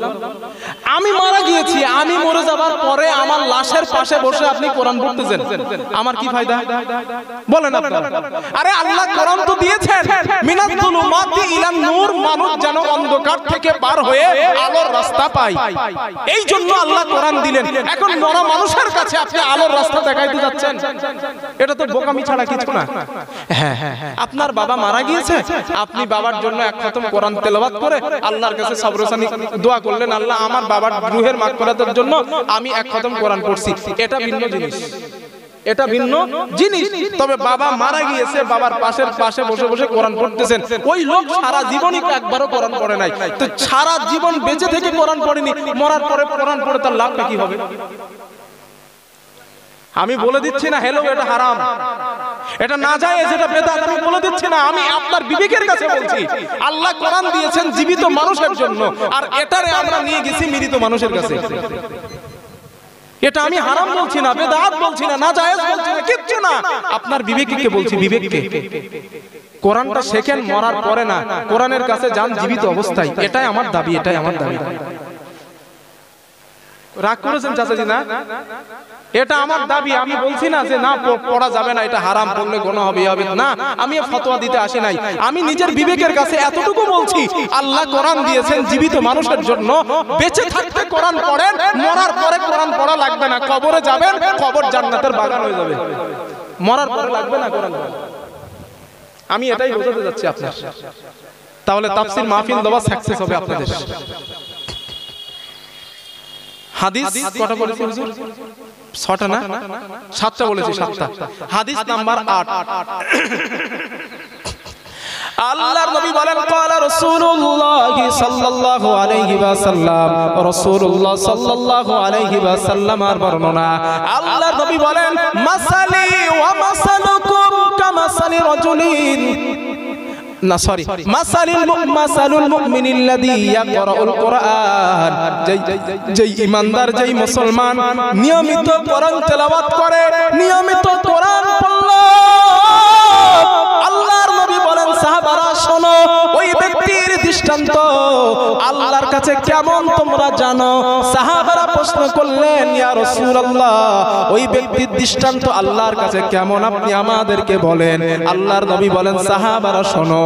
আমি মারা গিয়েছি, আমি মরে যাবার পরে আমার লাশের পাশে বসে আপনি কোরআন পড়তেছেন, আমার কি ফায়দা? বলেন আপনারা। আরে আল্লাহ কোরআন তো দিয়েছেন মিনাজ যুলুমাতি ইলান নূর, মানুষ যেন অন্ধকার থেকে পার হয়ে আলোর রাস্তা পায়, এই জন্য আল্লাহ কোরআন দিলেন। এখন মরা মানুষের কাছে আপনি আলোর রাস্তা দেখাইতে যাচ্ছেন, এটা তো বোকামি ছাড়া কিছু না। হ্যাঁ হ্যাঁ, আপনার বাবা মারা গিয়েছে, আপনি বাবার জন্য এক খতম কোরআন তেলাওয়াত করে আল্লাহর কাছে সবর দোয়া করলেন, আল্লাহ আমার বাবার রূহের মাগফিরাতের জন্য আমি এক খতম কোরআন পড়ছি, এটা ভিন্ন জিনিস, এটা ভিন্ন জিনিস। তবে বাবা মারা গিয়েছে, বাবার পাশে বসে বসে কোরআন পড়তেছেন, ওই লোক সারা জীবনই একবারও কোরআন পড়ে নাই, তো সারা জীবন বেঁচে থেকে কোরআন পড়েনি, মরার পরে কোরআন পড়ে তার লাভটা কি হবে? আমি বলে দিচ্ছি না হেলো এটা হারাম, এটা না যায়, এটা বেদাত, আমি বলে দিচ্ছি না, আমি আপনার বিবেকের কাছে বলছি। আল্লাহ কোরআন দিয়েছেন জীবিত মানুষের জন্য, আর এটারে আমরা নিয়ে গেছি মৃত মানুষের কাছে। এটা আমি হারাম বলছি না, বেদাত বলছি না, না জায়েজ বলছি না, কিচ্ছু না, আপনার বিবেককে বলছি, বিবেককে। কোরআনটা শেখেন মরার পরে না, কোরআনের কাছে যান জীবিত অবস্থায়, এটাই আমার দাবি, এটাই আমার দাবি। রাগ করেছেন চাচাজি না? এটা আমার দাবি, আমি বলছি না যে না পড়া যাবে না, এটা হারাম, পড়লে গুনাহ হবে হবে না, আমি ফতোয়া দিতে আসি নাই। আমি নিজের বিবেকের কাছে এতটুকু বলছি, আল্লাহ কোরআন দিয়েছেন জীবিত মানুষের জন্য, বেঁচে থাকতে কোরআন পড়েন, মরার পরে কোরআন পড়া লাগবে না। কবরে যাবেন, কবর জান্নাতের বাগান হয়ে যাবে, মরার পরে লাগবে না কোরআন। আমি এটাই বোঝাতে যাচ্ছি আপনার। তাহলে তাফসীর মাহফিল দেওয়া সাকসেস হবে আপনাদের। হাদিস কটা বলেছি হুজুর? 6টা না? 7টা বলেছি, 7টা। হাদিস নাম্বার 8। আল্লাহর নবী বলেন ক্বালা রাসূলুল্লাহ সাল্লাল্লাহু আলাইহি ওয়াসাল্লাম, রাসূলুল্লাহ সাল্লাল্লাহু আলাইহি ওয়াসাল্লামের বর্ণনা। আল্লাহর নবী বলেন মাসালি ওয়া মাসালুকুম কামাসালি রাজুলিন, না সরি, মাসালুল মুমিনিল্লাযী ইয়াকরাউল কোরআন, যেই ঈমানদার, যেই মুসলমান নিয়মিত কোরআন তেলাওয়াত করে, নিয়মিত কোরআন পড়ল, আল্লাহর নবী বলেন সাহাবারা শোনো, ওই ব্যক্তির দৃষ্টান্ত আল্লাহর কাছে কেমন তোমরা জানো? সাহাবারা প্রশ্ন করলেন ইয়া রাসূলুল্লাহ, ওই ব্যক্তির দৃষ্টান্ত আল্লাহর কাছে কেমন, আপনি আমাদেরকে বলেন। আল্লাহর নবী বলেন সাহাবারা শোনো,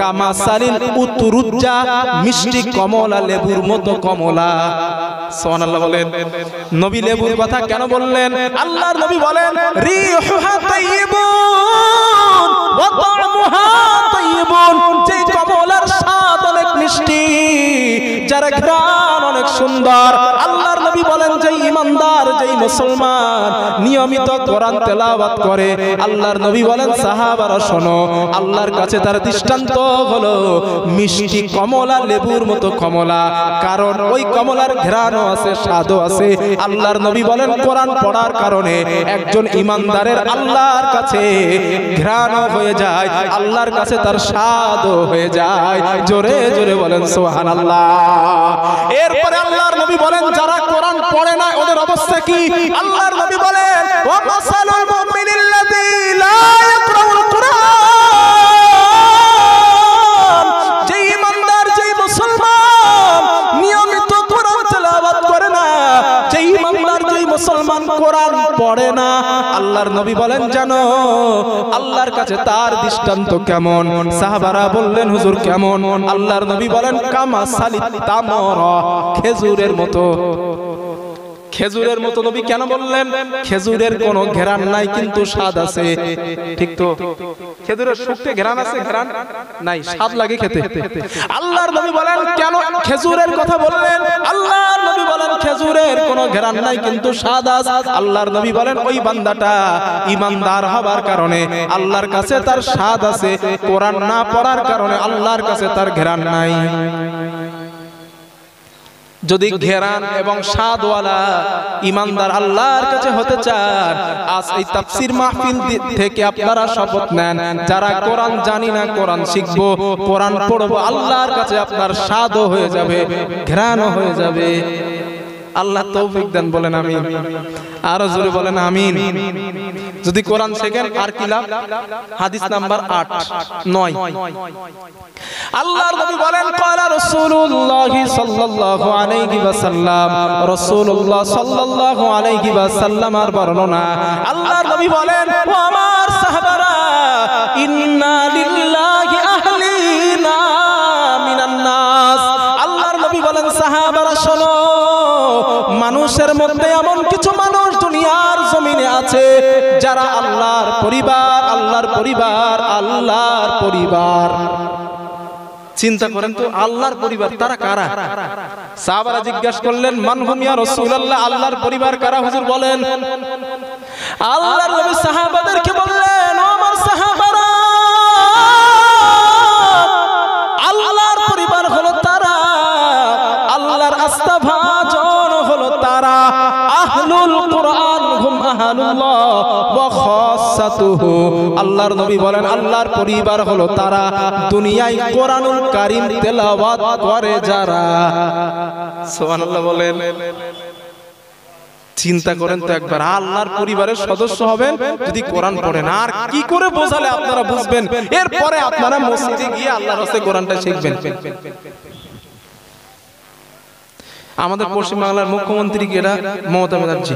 কামাসালিল উতুরুজ্জা, মিষ্টি কমলা, লেবুর মতো কমলা। সুবহানাল্লাহ বলেন। নবী লেবুর কথা কেন বললেন? আল্লাহর নবী বলেন রিহুহা তাইয়িবুন ওয়া তা'মুহা তাইয়িবুন, যে কমলার স্বাদ অনেক মিষ্টি, যার ঘ্রাণ অনেক সুন্দর। আল্লাহর নবী বলেন যে ঈমানদার, যেই মুসলমান নিয়মিত কোরআন তেলাওয়াত করে, আল্লাহর নবী বলেন সাহাবারা শোনো, আল্লাহর কাছে তার দৃষ্টান্ত হলো মিষ্টি কমলা, লেবুর মতো কমলা। কারণ ওই কমলার ঘ্রাণও আছে, স্বাদও আছে। আল্লাহর নবী বলেন কোরআন পড়ার কারণে একজন ঈমানদারের আল্লাহর কাছে ঘ্রাণও হয়ে যায়, আল্লাহর কাছে তার স্বাদও হয়ে যায়। জোরে জোরে বলেন সুবহানাল্লাহ। এরপরে আল্লাহর নবী বলেন যারা কোরআন পড়ে না ওদের অবস্থা কি? আল্লাহর নবী বলেন ওয়া মাসালুল মুমিনিল্লাযী লা ইয়াকরাউল কোরআন, যেই ঈমানদার, যেই মুসলমান নিয়মিত কোরআন তেলাওয়াত করে না, যেই ঈমানদার, যেই মুসলমান কোরআন পড়ে না, আল্লাহর নবী বলেন জানো আল্লাহর কাছে তার দৃষ্টান্ত কেমন? সাহাবারা বললেন হুজুর কেমন? আল্লাহর নবী বলেন কামাসালিত তামরা, খেজুরের মতো। খেজুরের মতো নবী কেন বললেন? খেজুরের কোনো ঘ্রাণ নাই কিন্তু স্বাদ আছে, ঠিক তো? খেজুরের শুকতে ঘ্রাণ আছে? ঘ্রাণ নাই, স্বাদ লাগে খেতে। আল্লাহর নবী বলেন কেন খেজুরের কথা বললেন? আল্লাহর নবী বলেন খেজুরের কোনো ঘ্রাণ নাই কিন্তু স্বাদ আছে। আল্লাহর নবী বলেন ওই বান্দাটা ঈমানদার হবার কারণে আল্লাহর কাছে তার স্বাদ আছে, কোরআন না পড়ার কারণে আল্লাহর কাছে তার ঘ্রাণ নাই। যদি ঘেরান এবং স্বাদওয়ালা ঈমানদার আল্লাহর কাছে হতে চান, আজ এই তাফসীর মাহফিল থেকে আপনারা শপথ নেন, যারা কোরআন জানি না কোরআন শিখবো, কোরআন পড়বো, আল্লাহর কাছে আপনার স্বাদও হয়ে যাবে, ঘ্রাণও হয়ে যাবে। আল্লাহ তৌফিক দেন, বলেন আমিন। আরো জোরে বলেন আমিন। যদি কোরআন শেখেন আর কি লাভ? হাদিস নাম্বার 8 9। আল্লাহর নবী বলেন ক্বালা রাসূলুল্লাহ সাল্লাল্লাহু আলাইহি ওয়াসাল্লাম, রাসূলুল্লাহ সাল্লাল্লাহু আলাইহি ওয়াসাল্লামের বর্ণনা। আল্লাহর নবী বলেন ও আমার সাহাবারা, ইন্না লিল্লাহি আহলিনা মিনান নাস। আল্লাহর নবী বলেন সাহাবারা শোনো, মানুষের মধ্যে এমন কিছু মানুষ দুনিয়ার জমিনে আছে যারা আল্লাহর পরিবার, আল্লাহর পরিবার, আল্লাহর পরিবার। চিন্তা করেন তো, আল্লাহর পরিবার তারা কারা? সাহাবারা জিজ্ঞাসা করলেন মান হুম ইয়া রাসূলুল্লাহ, আল্লাহর পরিবার কারা হুজুর বলেন? আল্লাহর নবী সাহাবাদেরকে বললেন ও আমার সাহাবারা, আল্লাহর পরিবার হলো তারা, আল্লাহর আস্থাভাজন হলো তারা, আহলুল কোরআন হুম আহলুল্লাহ ওয়া খাসাতুহু। আল্লাহর নবী বলেন আল্লাহর পরিবার হলো তারা দুনিয়ায় কোরআনুল কারীম তেলাওয়াত করে যারা। সুবহানাল্লাহ বলেন। চিন্তা করেন তো একবার, আল্লাহর পরিবারের সদস্য হবেন যদি কোরআন পড়েন। আর কি করে বোঝালে আপনারা বুঝবেন? এরপরে আপনারা মসজিদে গিয়ে আল্লাহর রাস্তায় কোরআনটা শিখবেন। আমাদের পশ্চিমবাংলার মুখ্যমন্ত্রী কে? এটা মমতা ব্যানার্জি।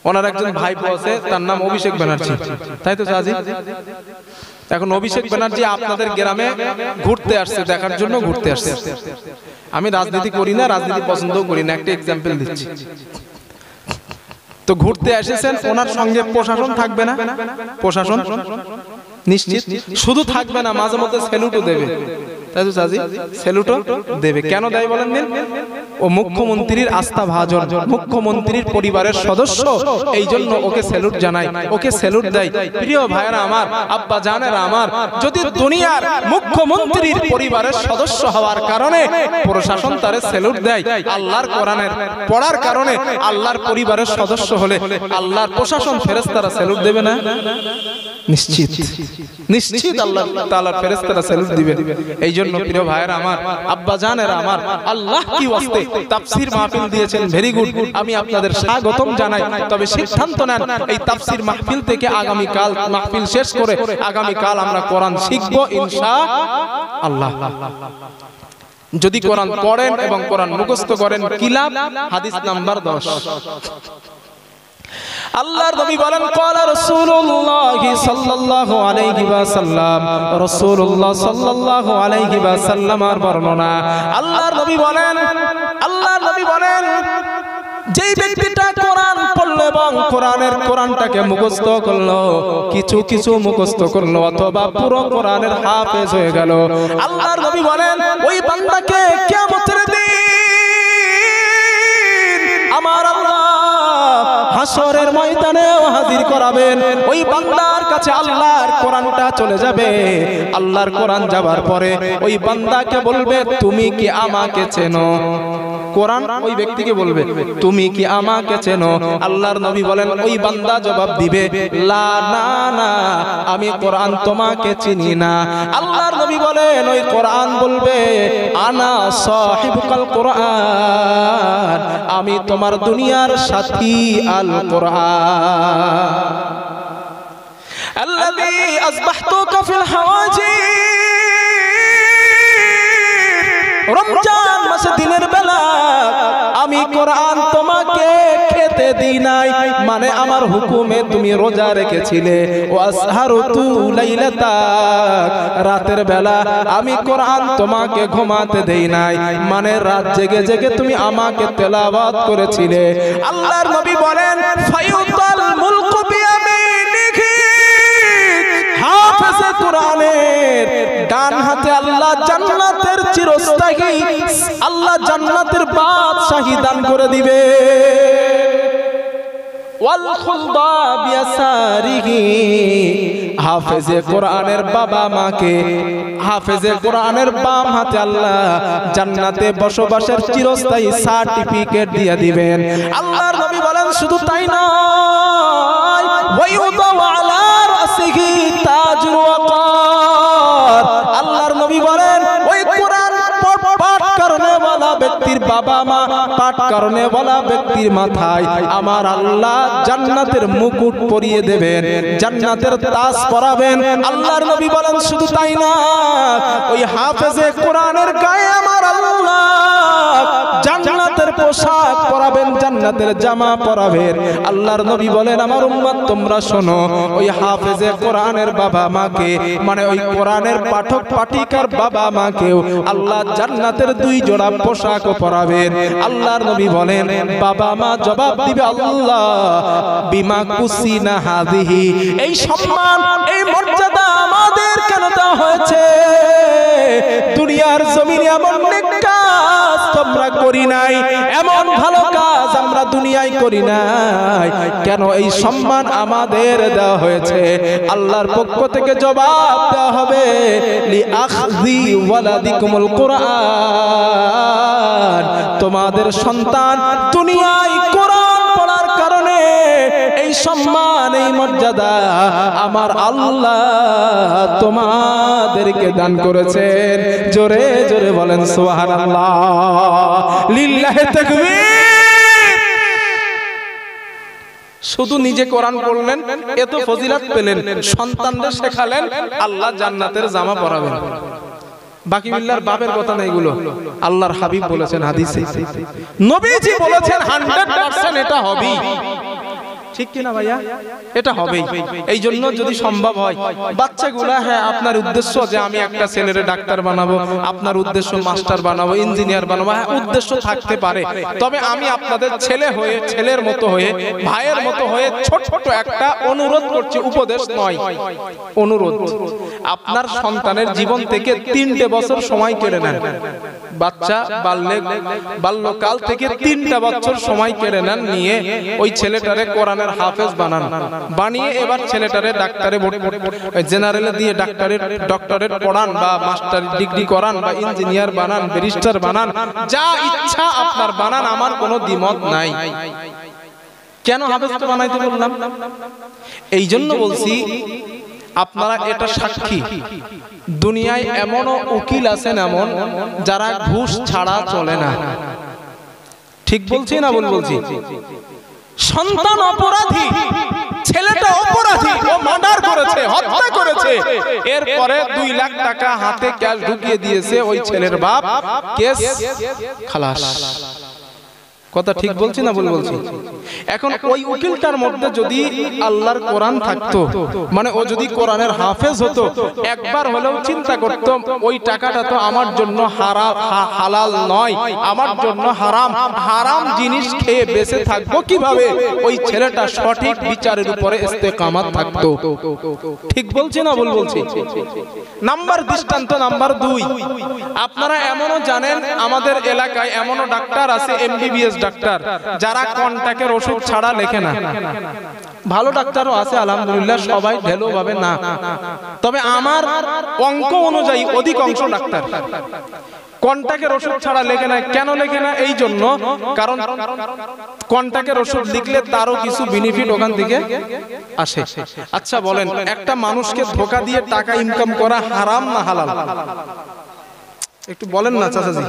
ওনার একজন ভাইপো আছে, তার নাম অভিষেক ব্যানার্জি, তাই তো চাচি? এখন অভিষেক ব্যানার্জি আপনাদের গ্রামে ঘুরতে আসছে, দেখার জন্য ঘুরতে আসছে। আমি রাজনীতি করি না, রাজনীতি পছন্দ করি না, একটা এক্সাম্পল দিচ্ছি। তো ঘুরতে এসেছেন, ওনার সঙ্গে প্রশাসন থাকবে না? প্রশাসন নিশ্চিত শুধু থাকবে না, মাঝে মধ্যে স্যালুটও দেবে, তাই তো চাচি? স্যালুটও দেবে। কেন দেয় বলেন দিন? ও মুখ্যমন্ত্রীর আস্থা ভাজন, মুখ্যমন্ত্রীর পরিবারের সদস্য, এই জন্য ওকে স্যালুট জানায়, ওকে স্যালুট দেয়। প্রিয় ভাইরা আমার, আব্বা জানেরা আমার, যদি দুনিয়ার মুখ্যমন্ত্রীর পরিবারের সদস্য হওয়ার কারণে প্রশাসন তারে স্যালুট দেয়, আল্লাহর কোরআনের পড়ার কারণে আল্লাহর পরিবারের সদস্য হলে আল্লাহর প্রশাসন ফেরেশতারা স্যালুট দেবে না? নিশ্চিত নিশ্চিত আল্লাহ তাআলার ফেরেশতারা স্যালুট দিবেন। এই জন্য প্রিয় ভাইরা আমার, আব্বা জানেরা আমার, আল্লাহ কি ওয়াস্তে তাফসীর মাহফিল দিয়েছেন, ভেরি গুড, আমি আপনাদের স্বাগতম জানাই। তবে সিদ্ধান্ত নেন এই তাফসীর মাহফিল থেকে আগামী কাল মাহফিল শেষ করে আগামী কাল আমরা কোরআন শিখব ইনশাআল্লাহ। যদি কোরআন পড়েন এবং কোরআন মুখস্থ করেন কি লাভ? হাদিস নাম্বার 10। আল্লাহর নবী বলেন, ক্বালা রাসূলুল্লাহ সাল্লাল্লাহু আলাইহি ওয়াসাল্লাম, রাসূলুল্লাহ সাল্লাল্লাহু আলাইহি ওয়াসাল্লামের বর্ণনা। আল্লাহর নবী বলেন যেই ব্যক্তিটা কোরআন পড়লো এবং কোরআনটাকে মুখস্থ করলো, কিছু মুখস্থ করলো অথবা পুরো কোরআনের হাফেজ হয়ে গেল, আল্লাহর নবী বলেন ওই বান্দাকে কিয়ামতের দিন আমার আল্লাহ হাসরের ময়দানেও হাজির করাবেন। ওই বান্দার কাছে আল্লাহর কোরআনটা চলে যাবে। আল্লাহর কোরআন যাবার পরে ওই বান্দাকে বলবে, তুমি কি আমাকে চেনো? কোরআন ওই ব্যক্তিকে বলবে, তুমি কি আমাকে চেনো? আল্লাহর নবী বলেন, ওই বান্দা জবাব দিবে, লা, না না, আমি কোরআন তোমাকে চিনি না। আল্লাহর নবী বলেন, ওই কোরআন বলবে, আনা সাহিবুল কোরআন, আমি তোমার দুনিয়ার সাথী আল কোরআন। আল্লাযী আসবাহতুকা ফিল হাওয়াজি, রমজান মাসে দিনের বেলা আমি কোরআন তোমাকে খেতে দিই নাই, মানে আমার হুকুমে তুমি রোজা রেখেছিলে। ওয়াসহারতু লাইলাতাক, রাতের বেলা আমি কোরআন তোমাকে ঘুমাতে দেই নাই, মানে রাত জেগে জেগে তুমি আমাকে তেলাওয়াত করেছিলে। আল্লাহর নবী বলেন, ফায়ুতাল মুলকু বিয়ামিনিহি, হাফেজে কোরআনের ডান হাতে আল্লাহ জান্নাতের চিরস্থায়ী, আল্লাহ জান্নাতের বাদশাহী দান করে দিবে। ওয়াল খুলদা বিয়াসারিহি, হাফেজে কোরআনের বাবা মাকে হাফেজে কোরআনের বাম হাতে আল্লাহ জান্নাতে বসবাসের চিরস্থায়ী সার্টিফিকেট দিয়ে দিবেন। আল্লাহর নবী বলেন, শুধু তাই নয়, ওয়ায়ুদাউ আলা রাসিহি তাজুল ওয়াকার। আল্লাহর নবী বলেন, ওই কোরআন পাঠ করনে ওয়ালা ব্যক্তির বাবা মা, পাঠ করনে ওয়ালা ব্যক্তির মাথায় আমার আল্লাহ জান্নাতের মুকুট পরিয়ে দেবেন, জান্নাতের তাজ পরাবেন। আল্লাহর নবী বলেন, শুধু তাই না, ওই হাফেজে কোরআনের গায়ে আমার আল্লাহ জান্নাতের পোশাক পরাবেন, জান্নাতের জামা পরাবেন। আল্লাহর নবী বলেন, আমার উম্মত তোমরা শোনো, ওই হাফেজে কোরআনের বাবা মাকে, মানে ওই কোরআনের পাঠক পাঠিকার বাবা মাকেও আল্লাহ জান্নাতের 2 জোড়া পোশাক পরাবেন। আল্লাহর নবী বলেন, বাবা মা জবাব দিবে, আল্লাহ বিমা কুসিনা হাযিহি, এই সম্মান এই মর্যাদা আমাদের কেন দেওয়া হয়েছে? দুনিয়ার জমিনে এমন নেক কাজ তোমরা করি নাই, এমন ভালো কাজ আমরা দুনিয়ায় করি নাই, কেন এই সম্মান আমাদের দেওয়া হয়েছে? আল্লাহর পক্ষ থেকে জবাব দেওয়া হবে, লি আখযি ওয়ালাদিকুমুল কোরআন, তোমাদের সন্তান দুনিয়ায় কোরআন পড়ার কারণে এই সম্মান এই মর্যাদা আমার আল্লাহ তোমাদেরকে দান করেছেন। জোরে জোরে বলেন সুবহানাল্লাহ, লিল্লাহি তাকবীর। শুধু নিজে কোরআন পড়লেন, এত ফজিলত পেলেন, সন্তানদের শেখালেন, আল্লাহ জান্নাতের জামা পরাবেন। বাকি বিল্লাহর বাপের কথা না, এগুলো আল্লাহর হাবিব বলেছেন হাদিসে, নবীজি বলেছেন 100% এটা হবেই। ঠিক কিনা ভাইয়া? এটা হবেই। এই জন্য যদি সম্ভব হয় বাচ্চাগুলা, হ্যাঁ আপনার উদ্দেশ্য যে আমি একটা ছেলেরে ডাক্তার বানাবো, আপনার উদ্দেশ্য মাস্টার বানাবো, ইঞ্জিনিয়ার বানাবো, হ্যাঁ উদ্দেশ্য থাকতে পারে। তবে আমি আপনাদের ছেলে হয়ে, ছেলের মতো হয়ে, ভাইয়ের মতো হয়ে ছোট ছোট একটা অনুরোধ করছি, উপদেশ নয়, অনুরোধ। আপনার সন্তানের জীবন থেকে 3টে বছর সময় কেড়ে নেন। বাচ্চা বাল্যকাল থেকে 3টা বছর সময় কেড়ে নেন, নিয়ে ওই ছেলেটারে কোরআনের হাফেজ বানান, বানিয়ে এবার ছেলেটারে ডাক্তারে জেনারেলে দিয়ে ডক্টরেট পড়ান, বা মাস্টার ডিগ্রি করান, বা ইঞ্জিনিয়ার বানান, ব্যারিস্টার বানান, যা ইচ্ছা আপনার বানান, আমার কোনো দ্বিমত নাই। কেন হাফেজ তো বানাইতে বললাম? এই জন্য বলছি, আপনারা এটা সাক্ষী, দুনিয়ায় এমনও উকিল আছেন এমন যারা ঘুষ ছাড়া চলে না। ঠিক বলছি না ভুল বলছি? সন্তান অপরাধী, ছেলেটা অপরাধী, ও মার্ডার করেছে, হত্যা করেছে, এরপরে 2 লাখ টাকা হাতে ক্যাশ ঢুকিয়ে দিয়েছে ওই ছেলের বাপ, কেস খালাস। কথা ঠিক বলছি না ভুল বলছি? এখন ওই উকিলটার মধ্যে যদি আল্লাহর কোরআন থাকতো, মানে ও যদি কোরআনের হাফেজ হতো, একবার হলেও চিন্তা করতো ওই টাকাটা তো আমার জন্য হালাল নয়, আমার জন্য হারাম, হারাম জিনিস খেয়ে বেঁচে থাকবো কিভাবে, ওই ছেলেটা সঠিক বিচারের উপরে ইস্তেকামাত থাকতো। ঠিক বলছি না ভুল বলছি? নাম্বার দৃষ্টান্ত নাম্বার 2, আপনারা এমনও জানেন আমাদের এলাকায় এমনও ডাক্তার আছে, MBBS ডাক্তার, যারা কন্টাক্টের ওষুধ ছাড়া লেখে না। ভালো ডাক্তারও আছে আলহামদুলিল্লাহ, সবাই ঢেলো ভাবে না, তবে আমার অঙ্ক অনুযায়ী অধিকাংশ ডাক্তার কন্টাক্টের ওষুধ ছাড়া লেখে না। কেন লেখে না? এই জন্য, কারণ কন্টাক্টের ওষুধ লিখলে তারও কিছু বেনিফিট ওখান থেকে আসে। আচ্ছা বলেন, একটা মানুষকে ধোঁকা দিয়ে টাকা ইনকাম করা হারাম না হালাল? একটু বলেন না চাচাজি।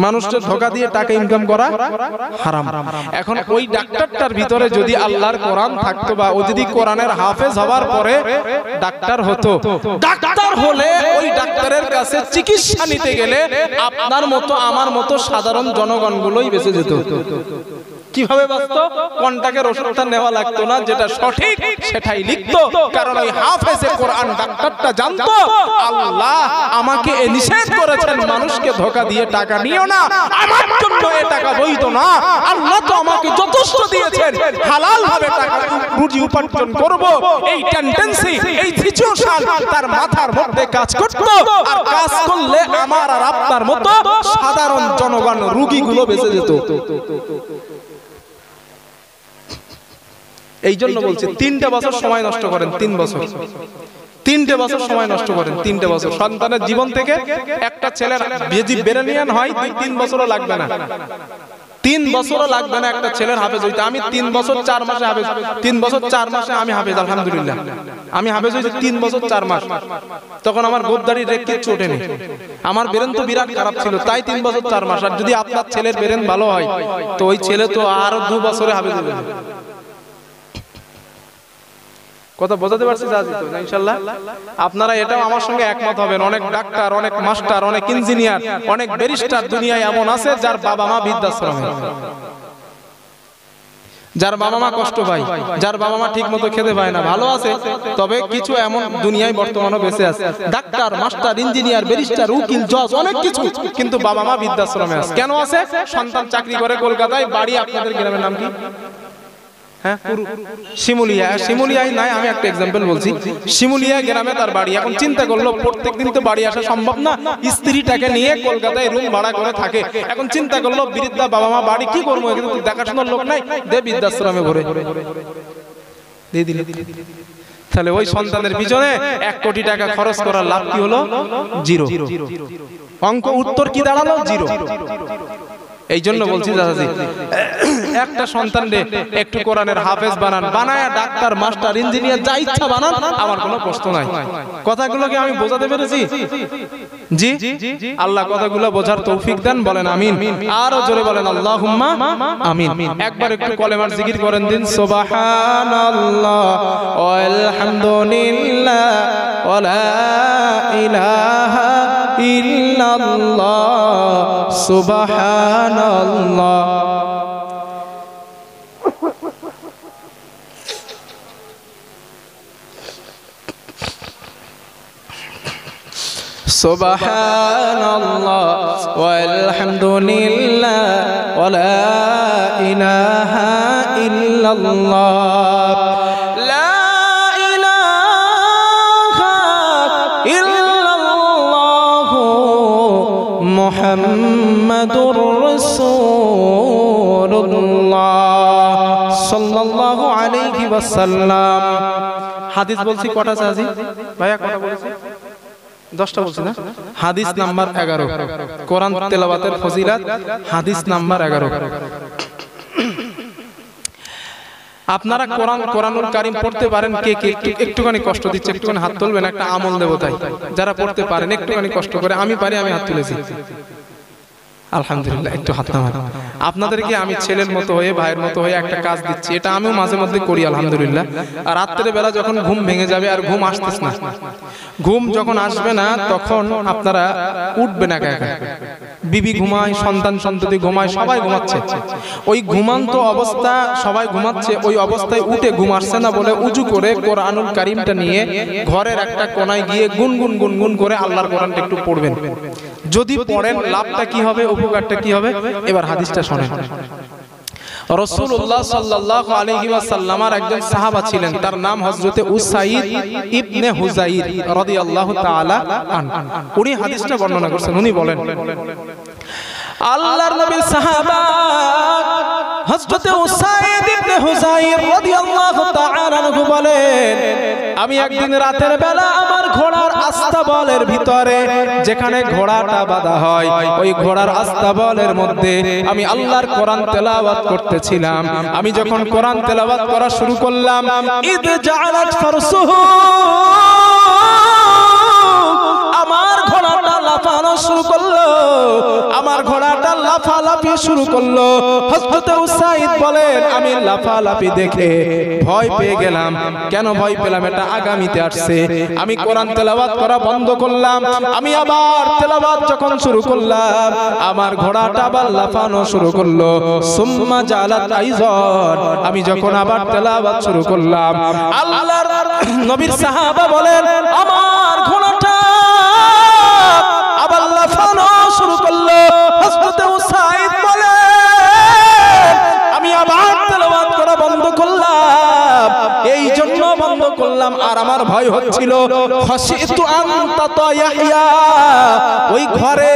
মানুষকে ধোঁকা দিয়ে টাকা ইনকাম করা হারাম। এখন ওই ডাক্তারটার ভিতরে যদি আল্লাহর কোরআন থাকতো, বা ও যদি কোরআনের হাফেজ হওয়ার পরে ডাক্তার হতো, ডাক্তার হলে ওই ডাক্তারের কাছে চিকিৎসা নিতে গেলে আপনার মতো আমার মতো সাধারণ জনগণগুলোই বেঁচে যেত। কিভাবে বাঁচতো? কন্টাক্টের ওষুধটা নেওয়া লাগতো না, যেটা সঠিক সেটাই লিখতো, কারণ ওই হাফেজে কোরআন ডাক্তারটা জানতো আল্লাহ আমাকে নিষেধ করেছেন মানুষকে ধোঁকা দিয়ে টাকা নিও না, আমার জন্য এই টাকা বৈধ না, আল্লাহ তো আমাকে যথেষ্ট দিয়েছেন, হালাল ভাবে টাকা রুজি উপার্জন করব, এই টেন্ডেন্সি, এই সিচুয়েশন তার মাথার মধ্যে কাজ করতো, আর কাজ করলে আমার আর আপনার মতো সাধারণ জনগণ রোগীগুলো বেঁচে যেত। এই জন্য বলছি 3টে বছর সময় নষ্ট করেন, 3 বছর, 3টে বছর সময় নষ্ট করেন, 3টে বছর সন্তানের জীবন থেকে। একটা ছেলের বেজি বেরেনিয়ান হয় 2-3 বছরও লাগবে না, 3 বছরও লাগবে না একটা ছেলের হাফেজ হইতে। আমি 3 বছর 4 মাসে হাফেজ, 3 বছর 4 মাসে আমি হাফেজ, আলহামদুলিল্লাহ আমি হাফেজ হয়েছি 3 বছর 4 মাস। তখন আমার গোপদারি রেখ কিচ্ছু ওঠেনি, আমার ব্রেন তো বিরাট খারাপ ছিল, তাই 3 বছর 4 মাস। আর যদি আপনার ছেলের ব্রেন ভালো হয় তো ওই ছেলে তো আরো 2 বছরে হাফেজ হবে। কথা বোঝাতে পারছি তো ইনশাআল্লাহ? আপনারা এটাও আমার সঙ্গে একমত হবেন। অনেক ডাক্তার, অনেক মাস্টার, অনেক ইঞ্জিনিয়ার, অনেক ব্যারিস্টার দুনিয়ায় এমন আছে যার বাবা মা বৃদ্ধাশ্রমে, যার বাবা মা কষ্ট পায়, যার বাবা মা ঠিক মতো খেতে পায় না, ভালো আছে। তবে কিছু এমন দুনিয়ায় বর্তমানে বেঁচে আছে, ডাক্তার, মাস্টার, ইঞ্জিনিয়ার, ব্যারিস্টার, উকিল, জজ, অনেক কিছু, কিন্তু বাবা মা বৃদ্ধাশ্রমে আছে। কেন আছে? সন্তান চাকরি করে কলকাতায়, বাড়ি আপনাদের গ্রামের নাম কি? শিমুলিয়ায় নাই, আমি একটা এক্সাম্পল বলছি। শিমুলিয়া গ্রামে তার বাড়ি। এখন চিন্তা করলো প্রত্যেকদিন তো বাড়ি আসা সম্ভব না, স্ত্রীটাকে নিয়ে কলকাতায় রুম ভাড়া করে থাকে। এখন চিন্তা করলো বৃদ্ধা বাবা মা বাড়ি কি করবো, দেখাশোনার লোক নাই, দে বৃদ্ধাশ্রমে ভরে দিয়ে দিলে। তাহলে ওই সন্তানের পিছনে 1 কোটি টাকা খরচ করার লাভ কি হলো? 0। অঙ্ক উত্তর কি দাঁড়ালো? 0। এই জন্য বলছি দাদাজি, একটা সন্তানকে একটু কোরআনের হাফেজ বানান, বানায়া ডাক্তার, মাস্টার, ইঞ্জিনিয়ার যা ইচ্ছা বানান, আমার কোনো প্রশ্ন নাই। কথাগুলোকে আমি বোঝাতে পেরেছি? জি, আল্লাহ কথাগুলো বোঝার তৌফিক দেন, বলেন আমিন। আরো জোরে বলেন আল্লাহুম্মা আমিন। একবার একটু কলেমার জিকির করেন দিন, সুবহানাল্লাহ ওয়াল হামদুলিল্লাহ ওয়া লা ইলাহা ইল্লাল্লাহ সুবহানাল্লাহ। সুবহানাল্লাহ ওয়ালহামদুলিল্লাহ ওয়ালা ইলাহা ইল্লাল্লাহ লা ইলাহা ইল্লাল্লাহ মুহাম্মাদুর রাসূলুল্লাহ সাল্লাল্লাহু আলাইহি ওয়াসাল্লাম। হাদিস বলছি কটা সাজি ভাইয়া, কটা বলেছি? 10টা বলছি না? হাদিস নাম্বার 11, কোরআন তেলাওয়াতের ফজিলত, হাদিস নাম্বার 11। আপনারা কোরআনুল কারীম পড়তে পারেন কে কে? একটুখানি কষ্ট দিচ্ছে, একটুখানি হাত তুলবেন, একটা আমল দেব তাই। যারা পড়তে পারেন একটুখানি কষ্ট করে, আমি পারি, আমি হাত তুলেছি। আলহামদুলিল্লাহ, একটু হাত নামান। আপনাদেরকে আমি ছেলের মতো হয়ে, ভাইয়ের মতো হয়ে একটা কাজ দিচ্ছি, এটা আমিও মাঝে মধ্যে করি আলহামদুলিল্লাহ। আর রাত্রে বেলা যখন ঘুম ভেঙে যাবে আর ঘুম আসতেছ না, ঘুম যখন আসবে না তখন আপনারা উঠবেন একা একা। বিবি ঘুমায়, সন্তান সন্ততি ঘুমায়, সবাই ঘুমাচ্ছে। ওই ঘুমান্ত অবস্থা, সবাই ঘুমাচ্ছে, ওই অবস্থায় উঠে ঘুম আসছে না বলে উজু করে কোরআনুল কারীমটা নিয়ে ঘরের একটা কোনায় গিয়ে গুনগুন গুনগুন করে আল্লাহর কোরআনটা একটু পড়বেন। যদি পড়েন লাভটা কি হবে, উপকারটা কি হবে, এবার হাদিসটা শোনেন। রাসূলুল্লাহ সাল্লাল্লাহু আলাইহি ওয়াসাল্লামের একজন সাহাবা ছিলেন, তার নাম হযরতে উসাইদ ইবনে হুযাইর রাদিয়াল্লাহু তাআলা আনহু। উনি হাদিসটা বর্ণনা করেছেন। উনি বলেন, আল্লাহর নবীর সাহাবা হযরতে উসাইদ ইবনে হুযাইর রাদিয়াল্লাহু তাআলা আনহু বলেন, আমি একদিন রাতের বেলা আমার ঘোড়ার আস্তাবলের ভিতরে, যেখানে ঘোড়াটা বাঁধা হয়, ওই ঘোড়ার আস্তাবলের মধ্যে আমি আল্লাহর কোরআন তেলাওয়াত করতেছিলাম। আমি যখন কোরআন তেলাওয়াত করা শুরু করলাম, ইদ জাআলাত ফারসুহু, আমার ঘোড়াটা লাফানো শুরু করলো, আমার ঘোড়াটা লাফালাফি শুরু করলো। হযরত উসাইদ বলেন, আমি লাফালাফি দেখে ভয় পেয়ে গেলাম। কেন ভয় পেলাম? এটা আগামীতে আসছে। আমি কোরআন তেলাওয়াত করা বন্ধ করলাম, আমি আবার তেলাওয়াত যখন শুরু করলাম, আমার ঘোড়াটা আবার লাফানো শুরু করলো। সুম্মা জালাত আইজন, আমি যখন আবার তেলাওয়াত শুরু করলাম, আল্লাহর নবীর সাহাবা বলেন, আমার ঘোড়াটা আবার লাফানো শুরু করলো। হযরত উসাইদ বলেন, আমি আবার তেলাওয়াত করা বন্ধ করলাম। এই জন্য বন্ধ করলাম, আর আমার ভয় হচ্ছিল, খাশিতু আন তাতা ইয়াহইয়া, ওই ঘরে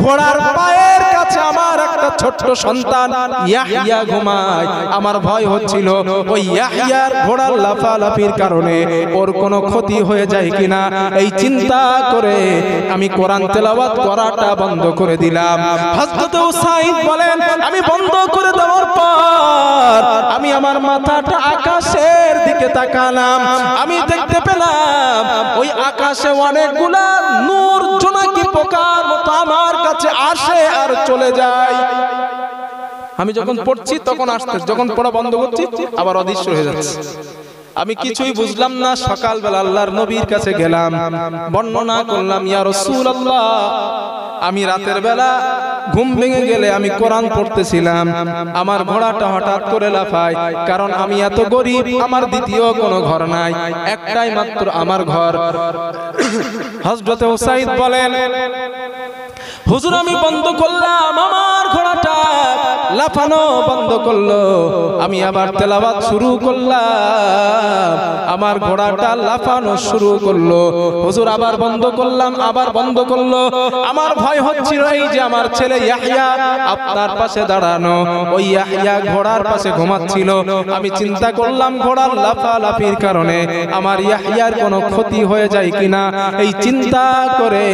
ঘোড়ার পায়ের কাছে আমার একটা ছোট্ট সন্তান ইয়াহইয়া ঘুমায়, আমার ভয় হচ্ছিল ওই ইয়াহইয়ার ঘোড়ার লাফালাফির কারণে ওর কোনো ক্ষতি হয়ে যায় কিনা, এই চিন্তা করে আমি কোরআন তেলাওয়াত করাটা বন্ধ করে দিলাম। হযরত উসাইদ বলেন, আমি বন্ধ করে দেওয়ার পর আমি আমার মাথাটা আকাশের দিকে তাকালাম, আমি দেখতে পেলাম ওই আকাশে অনেকগুলা নূর জোনাকি পোকার মতো আমার কাছে আসে আর চলে যায়। আমি যখন পড়ছি তখন আসছে, যখন পড়া বন্ধ করছি আবার অদৃশ্য হয়ে যাচ্ছে। আমি কিছুই বুঝলাম না। সকালবেলা আল্লাহর নবীর কাছে গেলাম, বর্ণনা করলাম, ইয়া রাসূলুল্লাহ, আমি রাতের বেলা ঘুম ভেঙে গেলে আমি কোরআন পড়তেছিলাম, আমার ঘোড়াটা হঠাৎ করে লাফায়, কারণ আমি এত গরিব, আমার দ্বিতীয় কোনো ঘর নাই, একটাই মাত্র আমার ঘর। হযরত উসাইদ বলেন, হুজুর আমি বন্ধ করলাম, আমার ঘোড়াটা লাফানো বন্ধ করলো, আমি আবার তেলাওয়াত শুরু করলাম, আমার ঘোড়াটা লাফানো শুরু করলো। হুজুর আবার বন্ধ করলাম, আবার বন্ধ করলো। আমার ভয় হচ্ছিল, এই যে আমার ছেলে ইয়াহইয়া আপনার পাশে দাঁড়ানো, ওই ইয়াহইয়া ঘোড়ার পাশে ঘুমাচ্ছিল। আমি চিন্তা করলাম ঘোড়ার লাফালাফির কারণে আমার ইয়াহইয়ার কোনো ক্ষতি হয়ে যায় কিনা, এই চিন্তা করে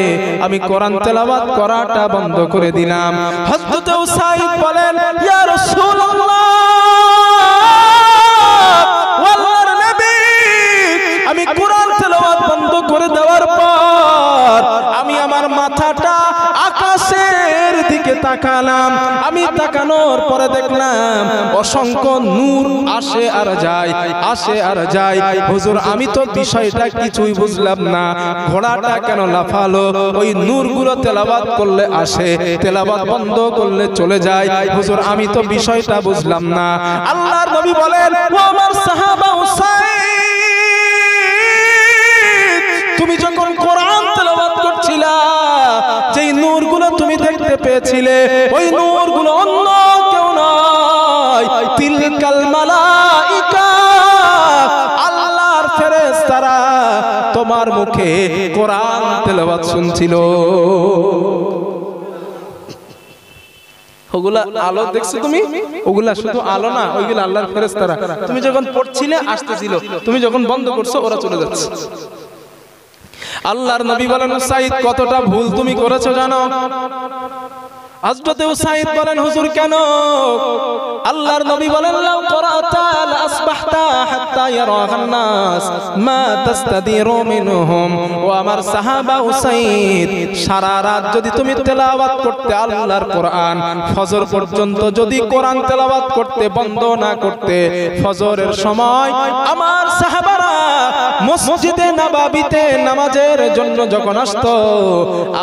আমি কোরআন তেলাওয়াত করাটা বন্ধ করে দিলাম। হযরত উসাইদ বলেন, ইয়া রাসূলুল্লাহ, আল্লাহর নবী, আমি কোরআন তেলাওয়াত বন্ধ করে দেওয়ার পর আমি আমার মাথাটা আকাশের দিকে তাকালাম, আমি তাকানোর পরে দেখলাম অসংখ্য নূর আসে আর যায়, আসে আর যায়। হুজুর আমি তো বিষয়টা কিছুই বুঝলাম না, ঘোড়াটা কেন লাফালো? ওই নূরগুলো তেলাওয়াত করলে আসে, তেলাওয়াত বন্ধ করলে চলে যায়। হুজুর আমি তো বিষয়টা বুঝলাম না। আল্লাহর নবী বলেন, ও আমার সাহাবা উসাইদ, তুমি যখন কোরআন তেলাওয়াত করছিলা, যেই নূরগুলো তুমি দেখতে পেয়েছিলে, ওই নূরগুলো অন্য কেউ নয়, তিলকাল মালাইকা, আল্লাহর ফেরেশতারা তোমার মুখে কোরআন তেলাওয়াত শুনছিল। ওগুলা আলো দেখছো তুমি? ওগুলা শুধু আলো না, ওইগুলা আল্লাহর ফেরেশতারা। তুমি যখন পড়ছিলে আসতেছিল, তুমি যখন বন্ধ করছো ওরা চলে যাচ্ছে। আল্লাহর নবী বলেন, উসাইদ কতটা ভুল তুমি করেছো জানো? হযরত উসাইদ বলেন, হুজুর কেন? আল্লাহর নবী বলেন, লাউ করাতা আসবাহতা হাত্তা ইয়ারাহান নাস মা তাস্তাদিরু মিনহুম। ও আমার সাহাবা উসাইদ, সারা রাত যদি তুমি তেলাওয়াত করতে আল্লাহর কোরআন, ফজর পর্যন্ত যদি কোরআন তেলাওয়াত করতে বন্ধ না করতে, ফজরের সময় আমার সাহাবারা মসজিদে নববীতে নামাজের জন্য যখন আসতো,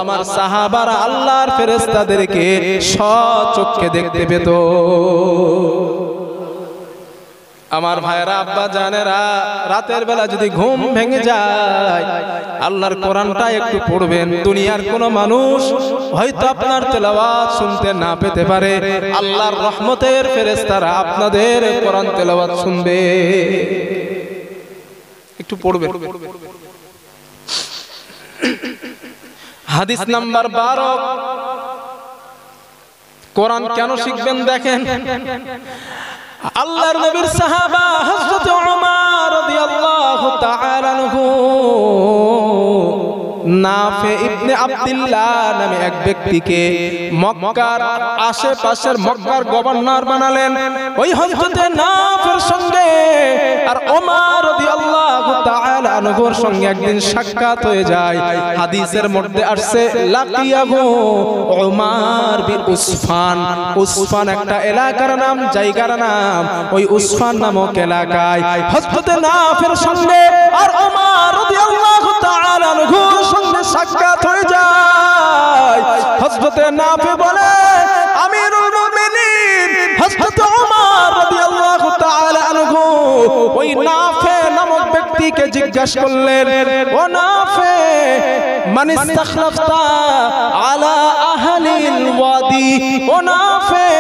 আমার সাহাবারা আল্লাহর ফেরেশতাদেরকে সচক্ষে দেখতে পেত। আমার ভাইরা, আব্বা জানেরা, রাতের বেলা যদি ঘুম ভেঙে যায়, আল্লাহর কোরআনটা একটু পড়বেন। দুনিয়ার কোনো মানুষ হয়তো আপনার তেলাওয়াত শুনতে না পেতে পারে, আল্লাহর রহমতের ফেরেশতারা আপনাদের কোরআন তেলাওয়াত শুনবে। একটু পড়বেন। হাদিস নাম্বার 12, কোরআন কেন শিখবেন দেখেন। আল্লাহর নবীর সাহাবা হযরত ওমর রাদিয়াল্লাহু তাআলা আনহু, নাফে ইবনে আব্দুল্লাহ নামে এক ব্যক্তিকে মক্কার আশেপাশের মক্কার গভর্নর বানালেন। ওই হযরত নাফের সঙ্গে আর ওমর রাদিয়াল্লাহু তাআলা আনহুর সঙ্গে একদিন সাক্ষাৎ হয়ে যায়। হাদিসের মধ্যে আসছে, লাকিয়াহু ওমর বিন উসফান। উসফান একটা এলাকার নাম, জায়গার নাম। ওই উসফান নামক এলাকায় হযরত নাফের সঙ্গে আর ওমর রাদিয়াল্লাহু তাআলা আনহুর সঙ্গে সাক্ষাৎ হয়ে যায়। হযরত নাফে বলে, আমিরুল মুমিনিন হযরত ওমর রাদিয়াল্লাহু তাআলা আনহু ওই নাফে নামক ব্যক্তিকে জিজ্ঞাসা করলেন, ও নাফে, মান ইস্তাখলাফতা আলা আহলিল ওয়াদি। ও নাফে,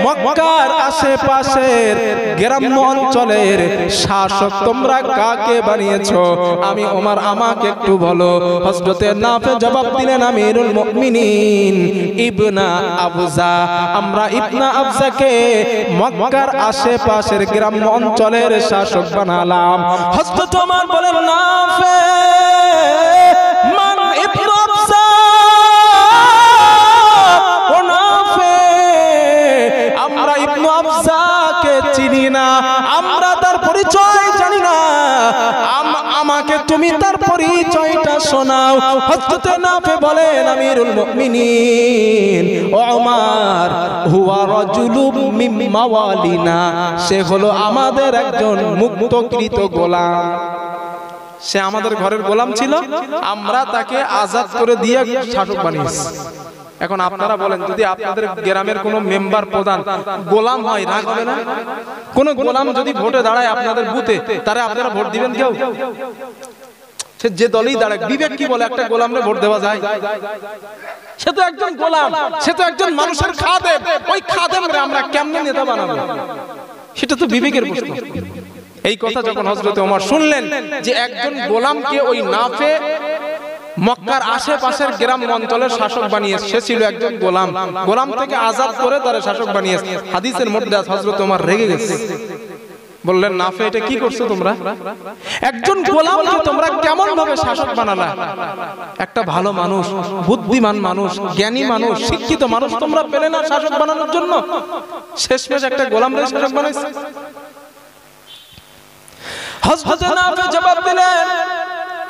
মক্কার আশেপাশের গ্রাম্য অঞ্চলের শাসক তোমরা কাকে বানিয়েছো? আমি ওমর, আমাকে একটু বলো। হযরতে নাফে জবাব দিলেন, আমিরুল মুমিনিন ইবনা আবজা, আমরা ইবনা আবজাকে মক্কার আশেপাশের গ্রাম্য অঞ্চলের শাসক বানালাম। হযরত ওমর বলেন, নাফে, মান ইবনা আবজা? ও নাফে, আমরা ইবনা আবজাকে চিনি না, আমরা তার পরিচয় জানি না, আমাকে তুমি তার পরিচয়টা শোনাও। হযরত নাফে বলেন, আমিরুল মুমিনিন ওমর, হুয়া রাজুলুম মিন মাওয়ালিনা, সে হলো আমাদের একজন মুক্তকৃত গোলাম। সে আমাদের ঘরের গোলাম ছিল, আমরা তাকে আজাদ করে দিয়ে শাসক বানিয়েছি। এখন আপনারা বলেন, যদি আপনাদের গ্রামের কোন মেম্বার প্রধান গোলাম হয়, রাগ হবে না? কোন গোলাম যদি ভোটে দাঁড়ায় আপনাদের বুথে, তারে আপনারা ভোট দিবেন কেউ? সে যে দলই দাঁড়ায়, বিবেক কি বলে একটা গোলামরে ভোট দেওয়া যায়? সে তো একজন গোলাম, সে তো একজন মানুষের খাদেম। ওই খাদেমরে আমরা কেমনে নেতা বানাবো? সেটা তো বিবেকের প্রশ্ন। এই কথা যখন হযরত ওমর শুনলেন যে একজন গোলামকে ওই নাফে মক্কার আশেপাশের গ্রাম অঞ্চলের শাসক বানিয়েছে, সে ছিল একজন গোলাম, গোলাম থেকে আজাদ করে তার শাসক বানিয়েছে। হাদিসের মধ্যে হযরত ওমর রেগে গেছে, বললেন, নাফে, এটা কি করছো তোমরা? একজন গোলামকে তোমরা কেমন ভাবে শাসক বানালা? একটা ভালো মানুষ, বুদ্ধিমান মানুষ, জ্ঞানী মানুষ, শিক্ষিত মানুষ তোমরা পেলে না শাসক বানানোর জন্য? শেষমেশ একটা গোলামরে শাসক বানাইছে। হযরত নাফে জবাব দিলেন,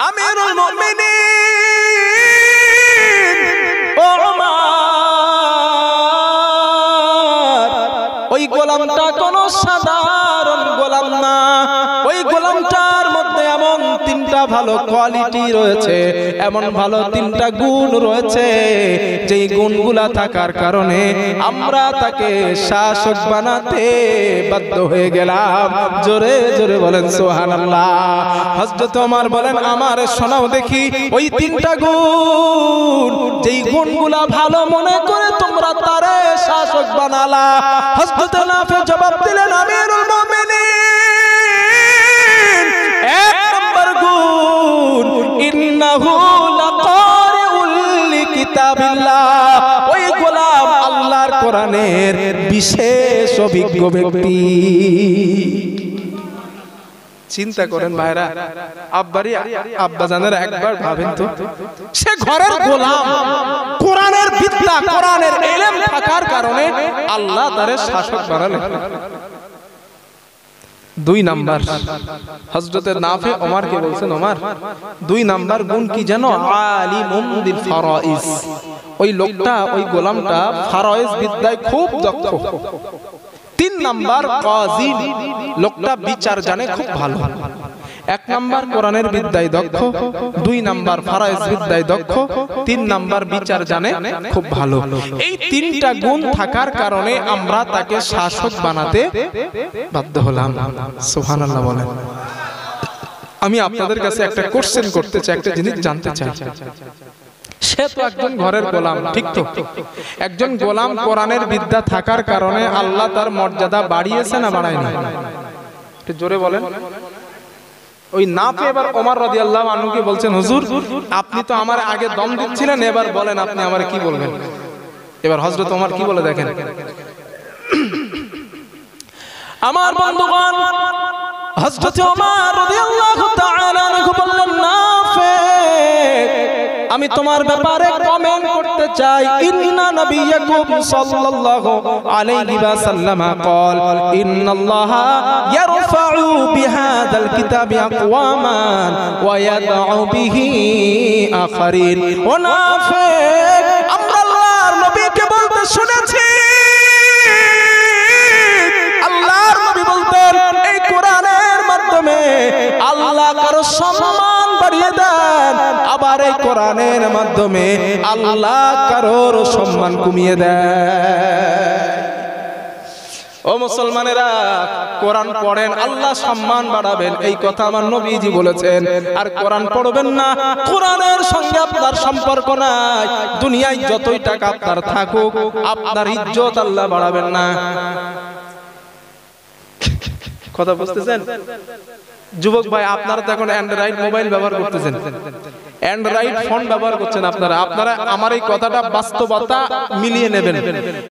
আমিরুল মুমিনিন ওমর, গোলামটা কোনো সাধারণ গোলাম না, ওই গোলামটার মধ্যে এমন তিনটা ভালো কোয়ালিটি রয়েছে, এমন ভালো তিনটা গুণ রয়েছে, যেই গুণগুলা থাকার কারণে আমরা তাকে শাসক বানাতে বাধ্য হয়ে গেলাম। জোরে জোরে বলেন সুবহানাল্লাহ। হযরত ওমর বলেন, আমার শোনাও দেখি ওই তিনটা গুণ, যেই গুণগুলা ভালো মনে করে তোমরা তারে শাসক বানালা। হযরত নাফি জবাব দিলেন, আমিরুল মুমিনিন, এক নম্বর গুণ, ইন্নাহু লাকারিউল লিকিতাবিল্লাহ, ওই গোলাম আল্লাহর কোরআনের বিশেষ অভিজ্ঞ ব্যক্তি। চিন্তা করেন ভাইরা, আব্বারি আব্বাজানেরা একবার ভাবেন তো, সে ঘরের গোলাম, কোরআনের বিদ্যা কোরআনের ইলম থাকার কারণে আল্লাহ তারে শাসক বানালেন। দুই নাম্বার, হযরতে নাফি ওমরকে বলছেন, ওমর দুই নাম্বার গুণ কি জানো? আলিমুম বিল ফারাইজ, ওই লোকটা ওই গোলামটা ফারাইজ বিদ্যায় খুব দক্ষ। তিন নাম্বার কাজী, লোকটা বিচার জানে খুব ভালো। এক নাম্বার কোরআনের বিদ্যায় দক্ষ, দুই নাম্বার ফারাইজ বিদ্যায় দক্ষ, তিন নাম্বার বিচার জানে খুব ভালো। এই তিনটা গুণ থাকার কারণে আমরা তাকে শাসক বানাতে বাধ্য হলাম। সুবহানাল্লাহ বলেন। আমি আপনাদের কাছে একটা কোশ্চেন করতে চাই, একটা জিনিস জানতে চাই। সে তো একজন ঘরের গোলাম, ঠিক তো? একজন গোলাম কোরআনের বিদ্যা থাকার কারণে আল্লাহ তার মর্যাদা বাড়িয়েছে না বাড়ায়নি? একটু জোরে বলেন। ওই নাফি এবার ওমর রাদিয়াল্লাহু আনহুকে বলছেন, হুজুর আপনি তো আমার আগে দম দিচ্ছিলেন, এবার বলেন আপনি আমারে কি বলবেন। এবার হযরত ওমর কি বলে দেখেন। আমার বন্ধুগণ, হযরত ওমর রাদিয়াল্লাহু তাআলা আনহু বললেন, নাফি আমি তোমার ব্যাপারে কমেন্ট করতে চাই। ইন্না নবিয়াকুম সাল্লাল্লাহু আলাইহি ওয়াসাল্লাম قال ان الله يرفع بهذا الكتاب اقواما ويدع به اخرين। মুনাফিক, আমরা আল্লাহর নবীকে বলতে শুনেছি, আল্লাহর নবী বলতেন এই কোরআনের মাধ্যমে আল্লাহ কারো সম্মান বাড়িয়ে দেন, আবার এই কোরআনের মাধ্যমে আল্লাহ কারোর সম্মান কমিয়ে দেয়। ও মুসলমানেরা, কোরআন পড়েন, আল্লাহ সম্মান বাড়াবেন, এই কথা আমার নবীজি বলেছেন। আর কোরআন পড়বেন না, কোরআনের সঙ্গে আপনার সম্পর্ক নাই, দুনিয়ায় যতই টাকা আপনার থাকুক আপনার ইজ্জত আল্লাহ বাড়াবেন না। কথা বুঝতেছেন? যুবক ভাই, আপনারা তো এখন অ্যান্ড্রয়েড মোবাইল ব্যবহার করতেছেন, অ্যান্ড্রয়েড ফোন ব্যবহার করছেন। আপনারা আমার এই কথাটা বাস্তবতা মিলিয়ে নেবেন।